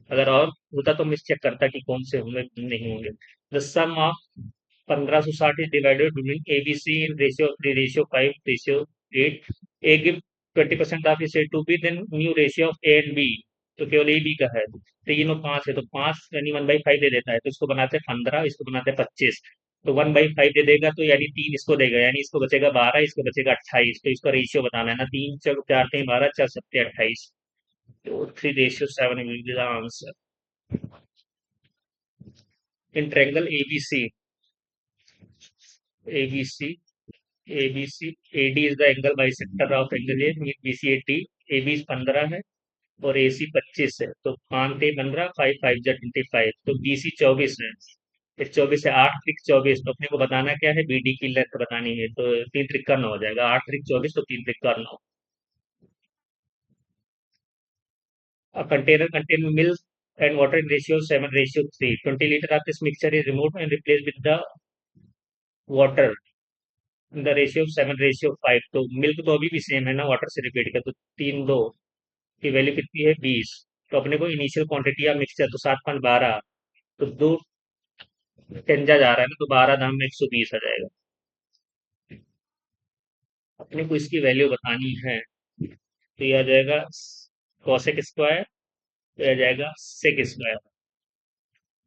अगर और होता तो मैं चेक करता कि कौन से होंगे नहीं होंगे। The sum of 1560 is divided between A B C in ratio 3:5:8, A give 20% of is to be, then new ratio of A and B, तो केवल ए बी का है, 3 और 5 है, तो 5 यानी 1/5 दे देता है, तो इसको बनाते हैं 15, इसको बनाते हैं 25, तो 1/5 दे देगा, तो यानी 3 इसको देगा, यानी इसको बचेगा 12, इसको बचेगा 28, तो इसका रेशियो बताना है ना, 3 4 4 3 12 4 7 28, तो 3:7 will be the answer. In triangle ABC, ABC, ABC, AD is the angle bisector of angle A, mean BCAD, AB is 15 है और AC 25 है, तो 5 3 15, 5 5 जा 25, तो BC 24 है, फिर 24 से 8 त्रिक 24, तो अपने को बताना क्या है, BD की लेंथ बतानी है, तो 3 त्रिक का 9 हो जाएगा, 8 त्रिक 24, तो 3 त्रिक का 9। A container containing milk and water in ratio 7:3. 20 liter of this mixture is removed and replaced with the water in the ratio 7:5। तो मिल्क तो अभी भी सेम है ना, वाटर से रिपीट का, तो 3:2 की वैल्यू कितनी है, 20। तो अपने को इनिशियल क्वांटिटी ऑफ मिक्सचर तो 7:5 12, तो दो टेंजा जा रहा है ना, तो 12 दाम में 120 आ जाएगा। अपने को इसकी वैल्यू बतानी है, तो ये आ जाएगा कॉसेक स्क्वायर, तो ये आ जाएगा सेक स्क्वायर।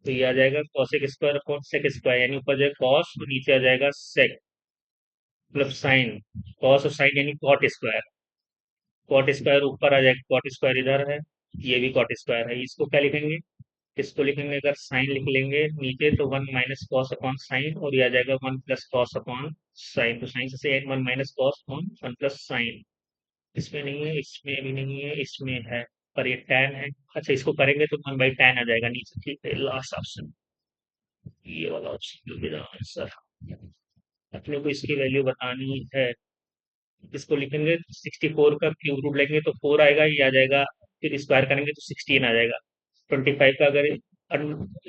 तो ये आ जाएगा cosec square upon sec square, यानी ऊपर जाएगा कॉस और नीचे आ जाएगा सेक, मतलब साइन। कॉस और साइन यानी कॉट स्क्वायर। कॉट स्क्वायर ऊपर आ जाएगा, कॉट स्क्वायर इधर है, ये भी कॉट स्क्वायर है। इसको क्या लिखेंगे, इसको लिखेंगे अगर साइन लिख लेंगे नीचे तो 1 - कॉस अपॉन साइन, और ये आ जाएगा 1 + कॉस अपॉन साइन। तो साइन से 1 - कॉस अपॉन 1 + साइन। इसमें नहीं है, इसमें भी नहीं है, इसमें है, पर ये tan है। अच्छा, इसको करेंगे तो 1/tan आ जाएगा नीचे। ठीक है, लास्ट ऑप्शन, ये वाला ऑप्शन जो भी आंसर। अपने को इसकी वैल्यू बतानी है, इसको लिखेंगे 64 का क्यूब रूट लेंगे तो 4 आएगा, ये आ जाएगा। फिर स्क्वायर करेंगे तो 16 आ जाएगा। 25 का अगर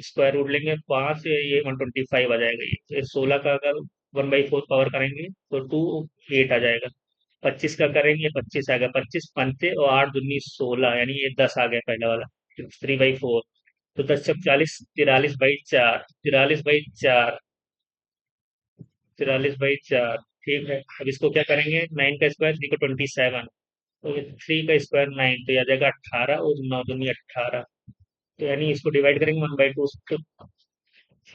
स्क्वायर रूट लेंगे 5, ये 125 आ जाएगा। ये 16 का अगर 1/4 पावर करेंगे तो 8 आ जाएगा। 25 का करेंगे 25 आएगा, 25 पंचे और 8 दूनी 16, यानी ये 10 आ गया पहला वाला। 3/4, तो 10 × 40 43/4, 43/4, 43/4। ठीक है, अब इसको क्या करेंगे, 9 का स्क्वायर 3 को 27, तो 3 का स्क्वायर 9, तो यह आ जाएगा 18 और 9 दूनी 18। तो यानी इसको डिवाइड करेंगे 1/2, तो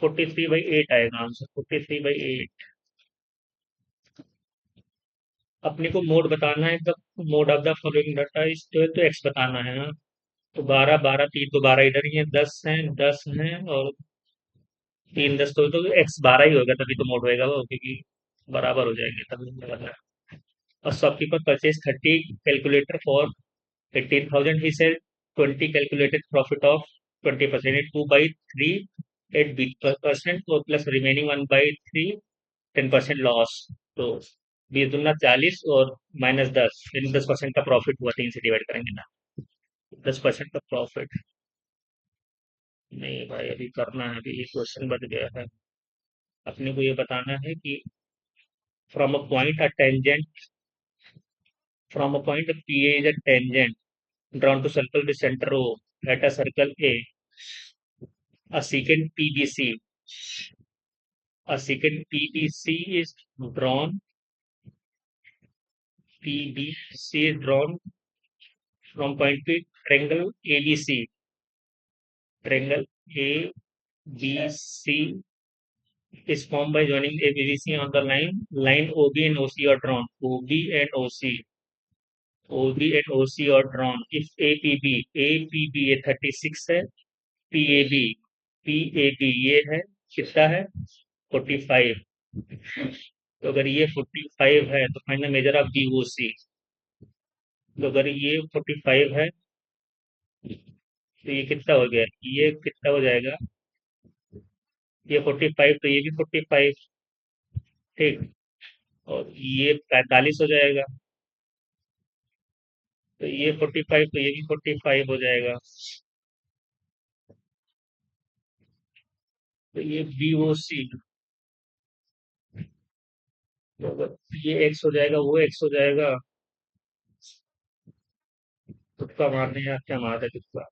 43/8 आएगा आंसर, 43/8। अपने को मोड बताना है, the mode of the following data is 12, तो एक्स बताना है ना। तो 12 12 3 तो 12 इधर ही है, 10 है, 10 है, और 3 10, तो एक्स 12 ही होगा, तभी तो मोड होएगा वो, क्योंकि बराबर हो जाएंगे तभी तो होगा। और shopkeeper purchase 30 calculator for 18,000, he said 20 calculated profit of 20%, it 2/3 8% और प्लस रिमेनिंग 1/3 10% लॉस। तो 20 दूना 40 और -10, यानी 10% का प्रॉफिट हुआ, 3 से डिवाइड करेंगे ना, 10% का प्रॉफिट। नहीं भाई, अभी करना है, अभी एक क्वेश्चन बच गया है। अपने को ये बताना है कि from a point a tangent, from a point P is a tangent drawn to circle the center O at a circle a secant PBC. A secant PBC is drawn. PBC is drawn from point P. Triangle ABC. Triangle ABC is formed by joining ABC on the line OB and OC are drawn. OB and OC. OB and OC are drawn. If APB ये 36 है, PAB ये है, कितना है, 45। तो अगर ये 45 है तो find the measure of BOC। तो अगर ये 45 है तो ये कितना हो गया, ये कितना हो जाएगा, ये 45, तो ये भी 45। ठीक, और ये 45 हो जाएगा, तो ये 45, तो ये भी 45 हो जाएगा। तो ये BOC, तो अगर ये एक्स हो जाएगा, वो एक्स हो जाएगा। तुक्का मारने या क्या मार है तुक्का,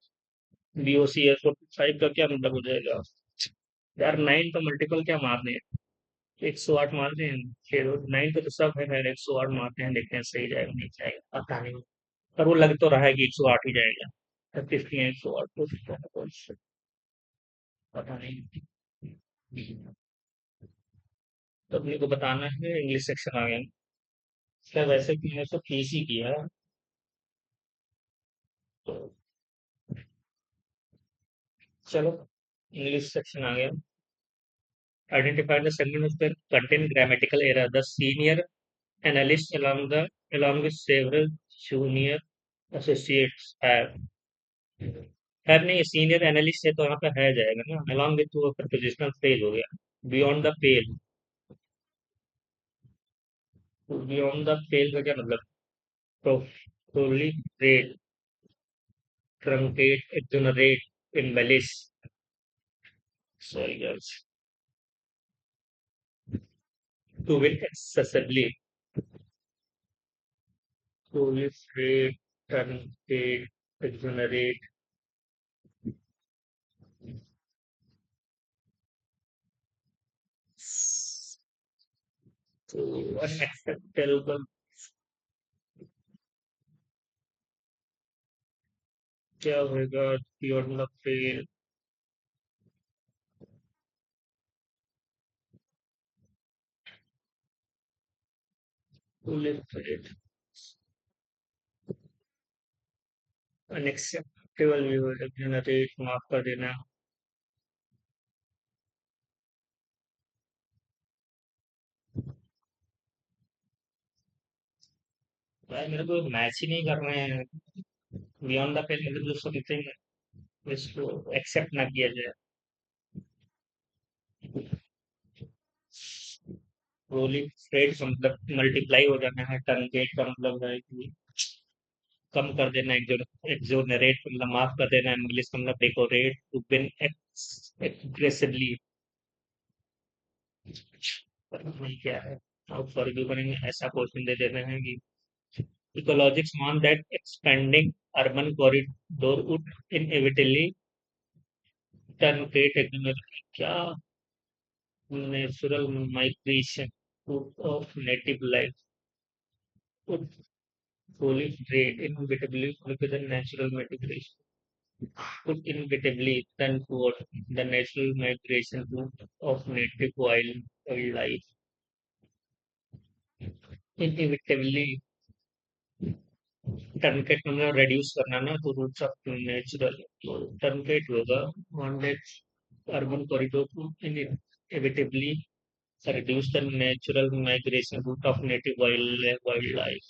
BOC है 45 का क्या मतलब हो जाएगा यार, 9 का मल्टीपल क्या मारने हैं, 108 मारते हैं। फिर 9 पे तो सब है खैर, 108 मारते हैं, देखते हैं सही जाएगा नहीं जाएगा, पता नहीं। पर वो लग तो रहा है कि 108 ही जाएगा। 36 की 108 हो सकता है, पता नहीं। तो अपने को बताना है, इंग्लिश सेक्शन आ गया। सर वैसे भी मैंने तो फीस ही किया है, तो चलो, इंग्लिश सेक्शन आ गया। Identify the segment of the content grammatical error the senior analyst along with several junior associates have नहीं, सीनियर एनालिस्ट है तो यहाँ पे है जाएगा ना, along with वो प्रपोजिशनल फ्रेज हो गया। Beyond the pale, beyond the pale का क्या मतलब, proliferate, truncate, exonerate, embellish. Sorry, guys. To win excessively, proliferate, truncate, exonerate, to unacceptable, क्या होगा beyond the pale, proliferate, unacceptable view, exonerate, माफ कर देना. भाई मेरे को मैच ही नहीं कर रहे हैं. बियॉन्ड द पेल मतलब जो समथिंग इसको एक्सेप्ट ना किया जाए. प्रोलिफरेट का मतलब मल्टीप्लाई हो जाना है. टर्नगेट का मतलब है कि कम कर देना. एक्सोनरेट मतलब माफ कर देना. इंग्लिश का मतलब डेकोरेट टू विन एग्रेसिवली. नहीं क्या है. और फॉर करेंगे ऐसा क्वेश्चन दे देते हैं कि इकोलॉजिक्स मान that expanding urban corridor would inevitably टर्नगेट क्या natural migration of native life would proliferate inevitably with the natural migration would inevitably turn toward the natural migration route of native wildlife. Inevitably टर्नकेट मतलब reduce करना ना तो roots of natural तो टर्नकेट होगा on that urban corridor to inevitably reduce the natural migration route of native wildlife.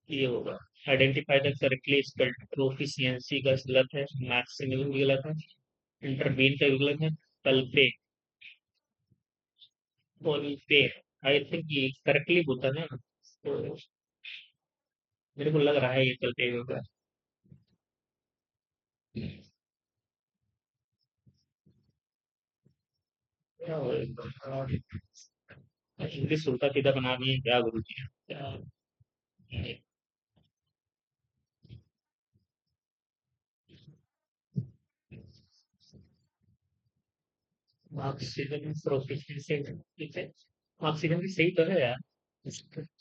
ये होगा. Identify the correctly spelled. Proficiency का गलत है. मैक्सिमम भी गलत है. इंटरवीन का भी गलत है. कल पे और पे आई थिंक ये करेक्टली होता है ना. तो मेरे को लग रहा है ये कल पे होगा. क्या होगा. इंग्लिश उल्टा सीधा बना दिए क्या गुरु जी. क्या मार्क्सिज्म प्रोफिशिएंसी ठीक है. मार्क्सिज्म भी सही तो है यार.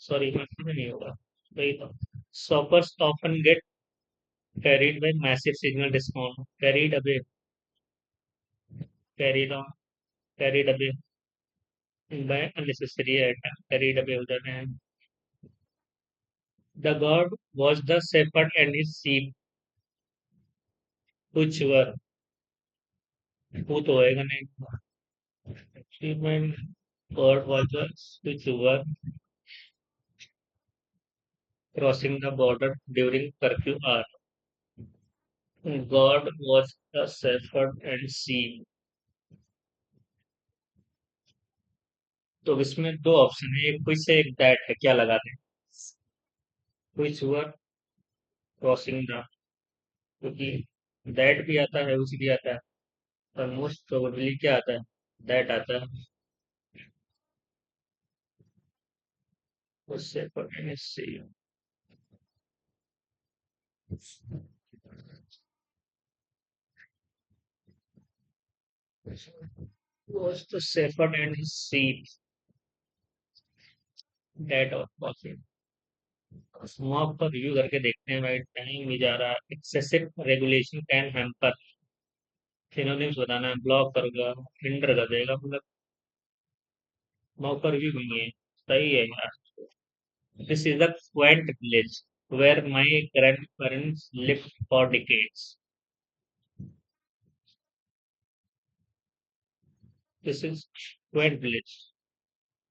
सॉरी मार्क्सिज्म नहीं होगा. वही तो. Shoppers often get carried by massive signal discount. Carried away. Carried on. Carried away by unnecessary item. Carried away हो जाते हैं. The god was the shepherd and his sheep, which were वो तो होएगा नहीं. Sheep and god was the which were crossing the border during curfew hour. God was the shepherd and sheep. तो इसमें दो ऑप्शन है. एक कुछ से एक दैट है. क्या लगा दें. which were crossing the. क्योंकि दैट भी आता है उसी भी आता है. पर मोस्ट प्रोबेबली क्या आता है. दैट आता है. उससे पढ़ने से was the shepherd and his sheep that was possible. Mock पर रिव्यू करके देखते हैं भाई. टाइम भी जा रहा है. Excessive regulation can hamper. Synonyms बताना है. ब्लॉक करूंगा. हिंडर कर देगा मतलब. मॉक पर रिव्यू नहीं है. सही है यार. This is the quant village where my grandparents lived for decades. This is quaint village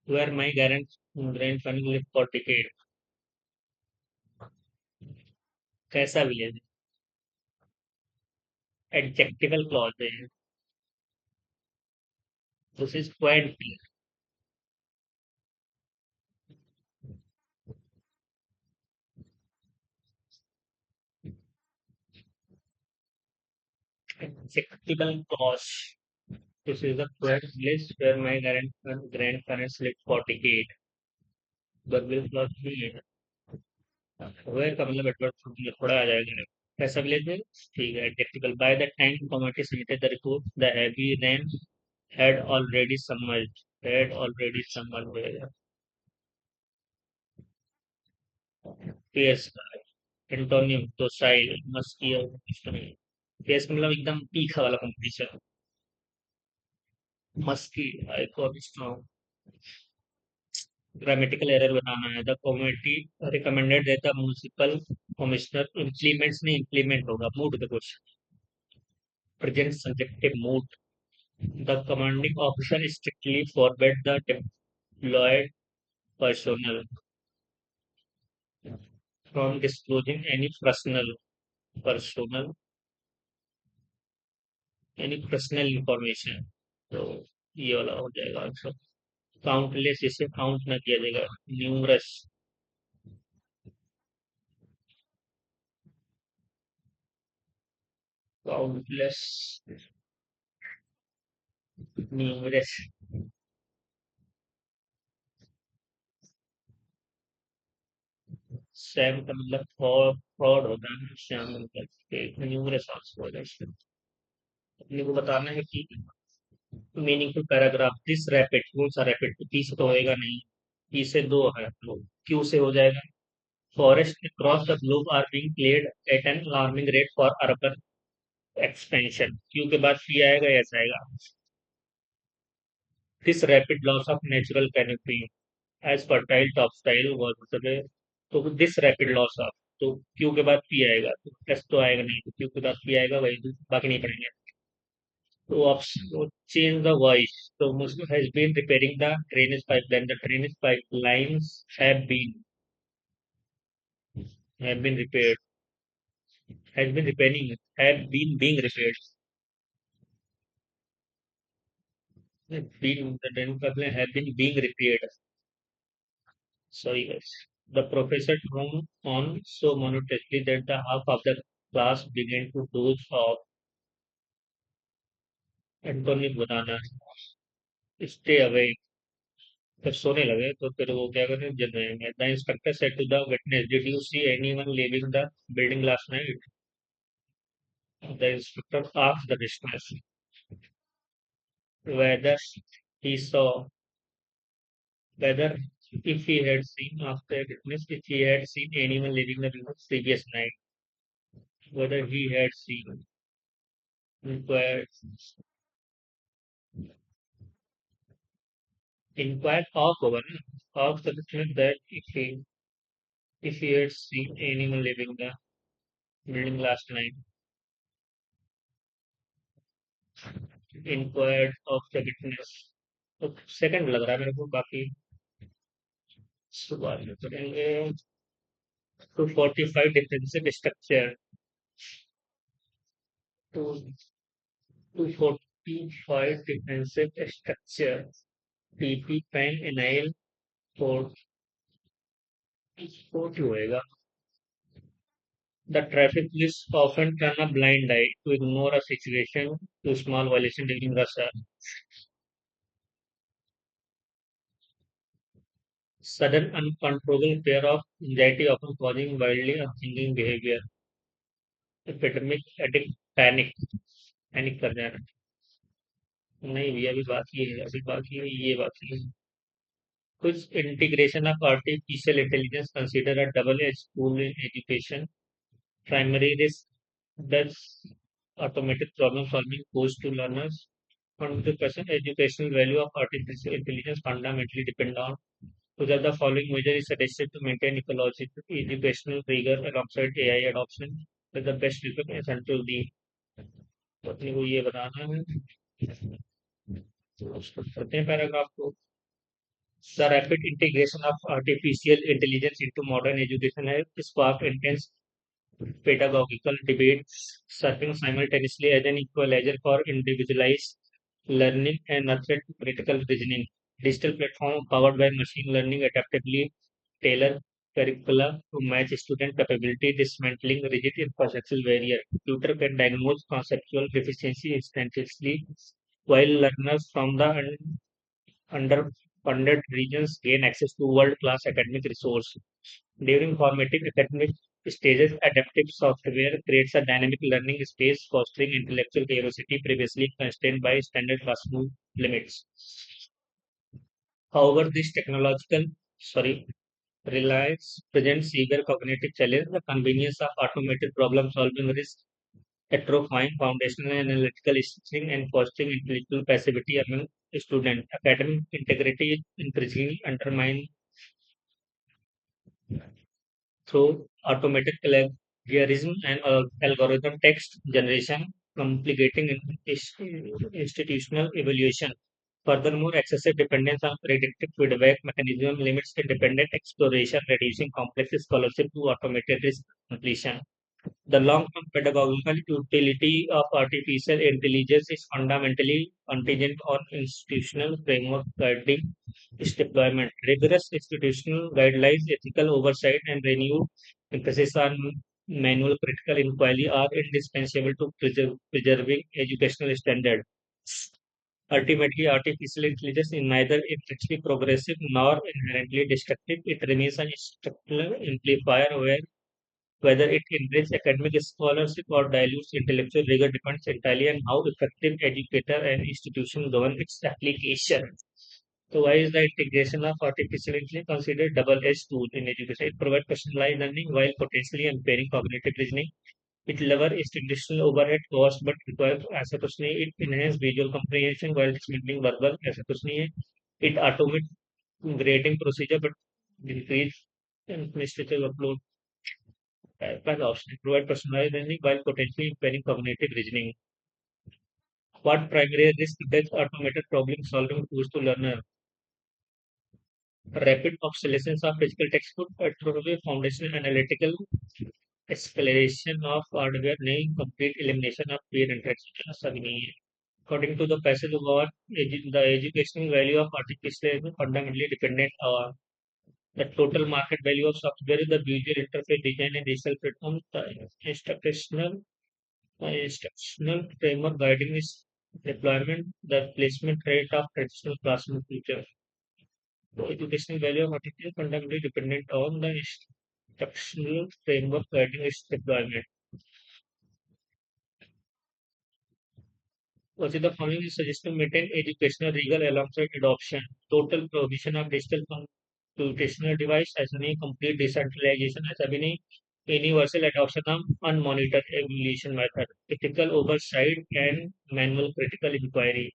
where my grandparents lived for decades. कैसा विलेज है. एडजेक्टिवल क्लॉज है. This is quant. Practical cause. This is the quiet place where my grandparents lived for decades, but will not be where का मतलब Edward थोड़ा आ जाएगा कैसा village है ठीक है technical by the time committee submitted the report the heavy rain had already submerged PS antonym docile musky और कुछ नहीं PS मतलब एकदम तीखा वाला कंपटीशन मस्की आई को स्ट्रॉन्ग ग्रामेटिकल एरर बताना है the committee recommended that the municipal commissioner implements नहीं इम्प्लीमेंट होगा मूड पे कुछ present subjective mood the commanding officer strictly forbade the deployed personnel from disclosing personal, any personal information. तो ये वाला हो जाएगा आंसर काउंटलेस इसे काउंट ना किया जाएगा न्यूमरस काउंटलेस न्यूमरस सैम का मतलब फ्रॉड होता है श्याम मतलब न्यूमरस आंसर हो जाएगा अपने को बताना है कि मीनिंगफुल पैराग्राफ दिस रैपिड कौन सा रैपिड पी से तो होएगा नहीं पी से दो है तो क्यू से हो जाएगा forest across the globe are being cleared at an alarming rate for urban expansion Q के बाद पी आएगा ऐसा आएगा this rapid loss of natural canopy as fertile topsoil was तो this rapid loss of तो क्यू के बाद P आएगा तो एस तो आएगा नहीं तो क्यू के बाद पी आएगा वही बाकी नहीं पढ़ेंगे तो option change the voice so Muslim has been repairing the drainage pipelines have been repaired has been repairing have been being repaired been the drainage pipeline have been being repaired sorry guys the professor thrown on so monotonously that the half of the class began to doze off Anthony बताना stay away जब सोने लगे तो फिर वो क्या करते जल जाएंगे the inspector said to the witness did you see anyone leaving the building last night the inspector asked the witness whether he saw whether if he had seen after witness if he had seen anyone leaving the room previous night whether he had seen inquired inquired of over of the witness that if he had seen anyone leaving the building last night inquired of the witness तो second लग रहा है मेरे को काफी सुबह में करेंगे 245 defensive structure to 245 defensive structure TP pen enable for 40 होएगा the traffic police often turn a blind eye to ignore a situation to small violation during rush hour sudden uncontrollable fear of anxiety often causing wildly unthinking behavior epidemic addict panic कर जाना नहीं भैया अभी बाकी है अभी बाकी है ये बाकी है कुछ integration of artificial intelligence consider a double-edged tool in education primary risk does automated problem solving pose to learners. On the question, educational value of artificial intelligence fundamentally depend on whether the following measure is suggested to maintain ecological educational rigor alongside AI adoption with the best result is central the तो अपने को ये बताना है तो उसको पढ़ते हैं पैराग्राफ को The rapid integration of artificial intelligence into modern education has sparked intense pedagogical debates serving simultaneously as an equalizer for individualized learning and a threat to critical reasoning. Digital platform powered by machine learning adaptively tailor curricula to match student capability, dismantling rigid infrastructural barrier. Tutor can diagnose conceptual deficiency instantaneously, while learners from the underfunded regions gain access to world-class academic resources. During formative academic stages, adaptive software creates a dynamic learning space, fostering intellectual curiosity previously constrained by standard classroom limits. However, this sorry, reliance presents severe cognitive challenge. The convenience of automated problem solving risks atrophying foundational and analytical structuring and fostering intellectual passivity among students. Academic integrity is increasingly undermined through automated plagiarism and algorithm text generation, complicating institutional evaluation. Furthermore, excessive dependence on predictive feedback mechanism limits independent exploration, reducing complex scholarship to automated risk completion. The long-term pedagogical utility of artificial intelligence is fundamentally contingent on institutional framework guiding its deployment. Rigorous institutional guidelines, ethical oversight, and renewed emphasis on manual critical inquiry are indispensable to preserving educational standards. Ultimately, artificial intelligence is neither intrinsically progressive nor inherently destructive. It remains an structural amplifier whether it enriches academic scholarship or dilutes intellectual rigor depends entirely on how effective educator and institution govern its application. So why is the integration of artificial intelligence considered double-edged tool in education? It provides personalized learning while potentially impairing cognitive reasoning. It lowers institutional overhead cost but requires ऐसा कुछ नहीं. It enhances visual comprehension while dismantling verbal ऐसा कुछ नहीं है. It automates grading procedure but increase administrative upload. First option, provide personalized learning while potentially impairing cognitive reasoning. What primary risk does automated problem solving tools to learner? Rapid obsolescence of physical textbook, atrophy, foundational analytical escalation of hardware, नहीं complete elimination of peer interaction सभी नहीं है. According to the passage of our, the educational value of artificial intelligence is fundamentally dependent on the total market value of software, the visual interface design and digital platform, the instructional framework guiding its deployment, the placement rate of traditional classroom teacher. The educational value of artificial fundamentally dependent on the instructional framework guiding its deployment. Was it the following is suggested to maintain educational rigor alongside adoption, total provision of digital computational device as any complete decentralization as any universal adoption of unmonitored evaluation method, ethical oversight and manual critical inquiry.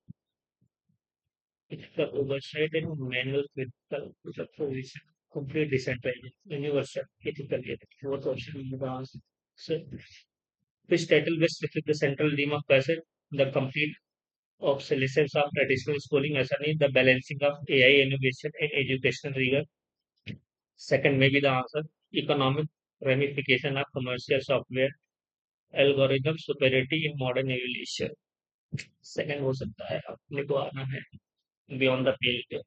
Ethical oversight and manual critical supervision, complete decentralization, universal, ethical, fourth option in the answer. So, which title best reflects the central theme of passage, the complete obsolescence of traditional schooling, as the balancing of AI innovation and educational rigor. Second, maybe the answer, economic ramification of commercial software, algorithm superiority in modern evaluation. Second हो सकता है अपने को आना है beyond the pale.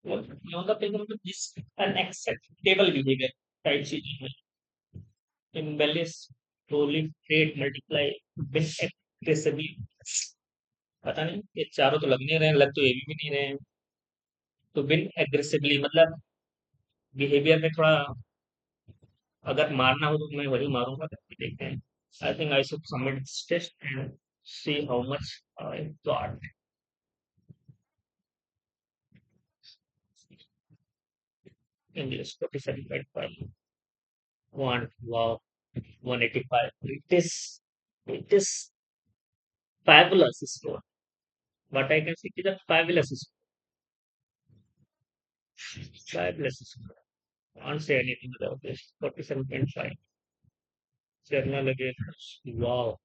Beyond the pale का मतलब जिस unacceptable behavior टाइप चीजें हैं. Embellish, proliferate, multiply, bin aggressively. पता नहीं ये चारों तो लग नहीं रहे हैं, लग तो ये भी नहीं रहे हैं. तो बिन एग्रेसिवली मतलब बिहेवियर में थोड़ा अगर मारना हो तो मैं वही मारूंगा. तो देखते हैं. I think I should submit this test and see how much I got. English 47.5. One, wow, 185. It is fabulous score. What I can say is a fabulous score. Fabulous score. Can't say anything about this. 47.5. Journal awareness. Wow.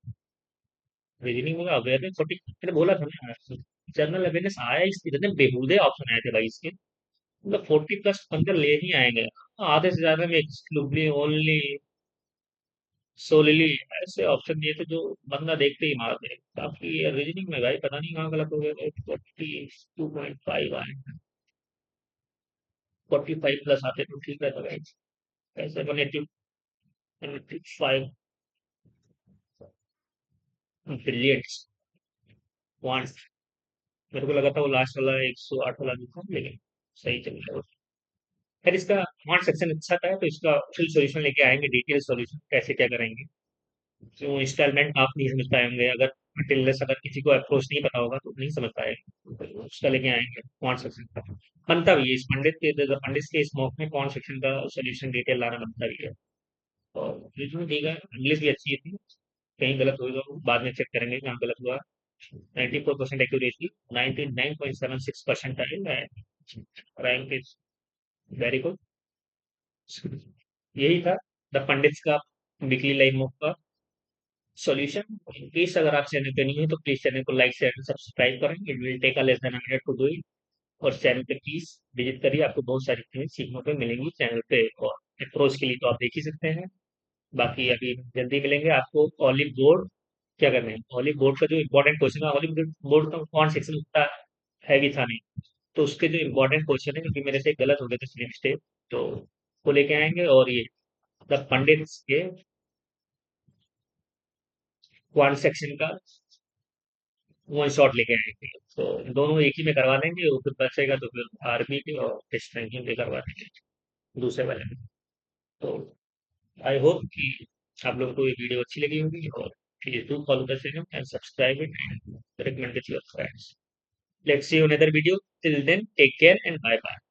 Reasoning में awareness 40 मैंने बोला था ना. General awareness आया इस इतने बेहुदे option आए थे भाई इसके. मतलब 40 प्लस अंदर ले ही आएंगे. आधे से ज्यादा में एक्सक्लूसिवली ओनली सोलिली ऐसे ऑप्शन दिए थे जो बंदा देखते ही मार दे. काफी रीजनिंग में भाई पता नहीं कहाँ गलत हो गया. 42.5 आए. 45 प्लस आते तो ठीक रहता गाइस। ऐसे 185 बिलियंस वॉन्ट्स। मेरे को लगा था वो लास्ट वाला 108 वाला भी था, लेकिन सही चल रहा है। खैर इसका कमेंट सेक्शन अच्छा था, तो इसका फुल सॉल्यूशन लेके आएंगे, डिटेल सॉल्यूशन कैसे क्या करेंगे। तो इंस्टॉलमेंट आप नहीं समझ पाएंगे अगर टिललेस, अगर किसी को अप्रोच नहीं पता होगा तो नहीं समझ पाएगा, तो उसका लेके आएंगे कमेंट सेक्शन का। बनता भी है इस पंडित के स्मोक में कमेंट सेक्शन का सॉल्यूशन डिटेल लाना बनता भी है। और रिज्यूम ठीक है, इंग्लिश भी अच्छी थी। कहीं गलत होगा तो बाद में चेक करेंगे कहाँ गलत हुआ। 94% accuracy, 99.76% rank is very good. यही था द पंडित्स का वीकली लाइव मूव का सॉल्यूशन। प्लीज अगर आप चैनल पे नहीं है तो प्लीज चैनल को लाइक शेयर सब्सक्राइब करें, it will take a less than a minute to do it. और चैनल पे प्लीज विजिट करिए, आपको बहुत सारी चीजें सीखने को मिलेंगी चैनल पे। और अप्रोच के लिए तो आप देख ही सकते हैं। बाकी अभी जल्दी मिलेंगे आपको। ऑलिव बोर्ड क्या करना है, ऑलिव बोर्ड का जो इम्पोर्टेंट क्वेश्चन है, ऑलिव बोर्ड का कौन सेक्शन उतना हैवी था नहीं, तो उसके जो इम्पोर्टेंट क्वेश्चन है, क्योंकि मेरे से गलत हो गए थे स्लिप स्टेप, तो वो लेके आएंगे। और ये द पंडित्स के क्वांट सेक्शन का वन शॉट लेके आएंगे, तो दोनों एक ही में करवा देंगे। वो फिर बचेगा तो फिर आर्मी के और टेस्ट रैंकिंग के करवा देंगे दूसरे वाले में। तो आई होप कि आप लोगों को ये वीडियो अच्छी लगी होगी, और please do follow the channel and subscribe it and recommend it to your friends. Let's see you in another video. Till then, take care and bye bye.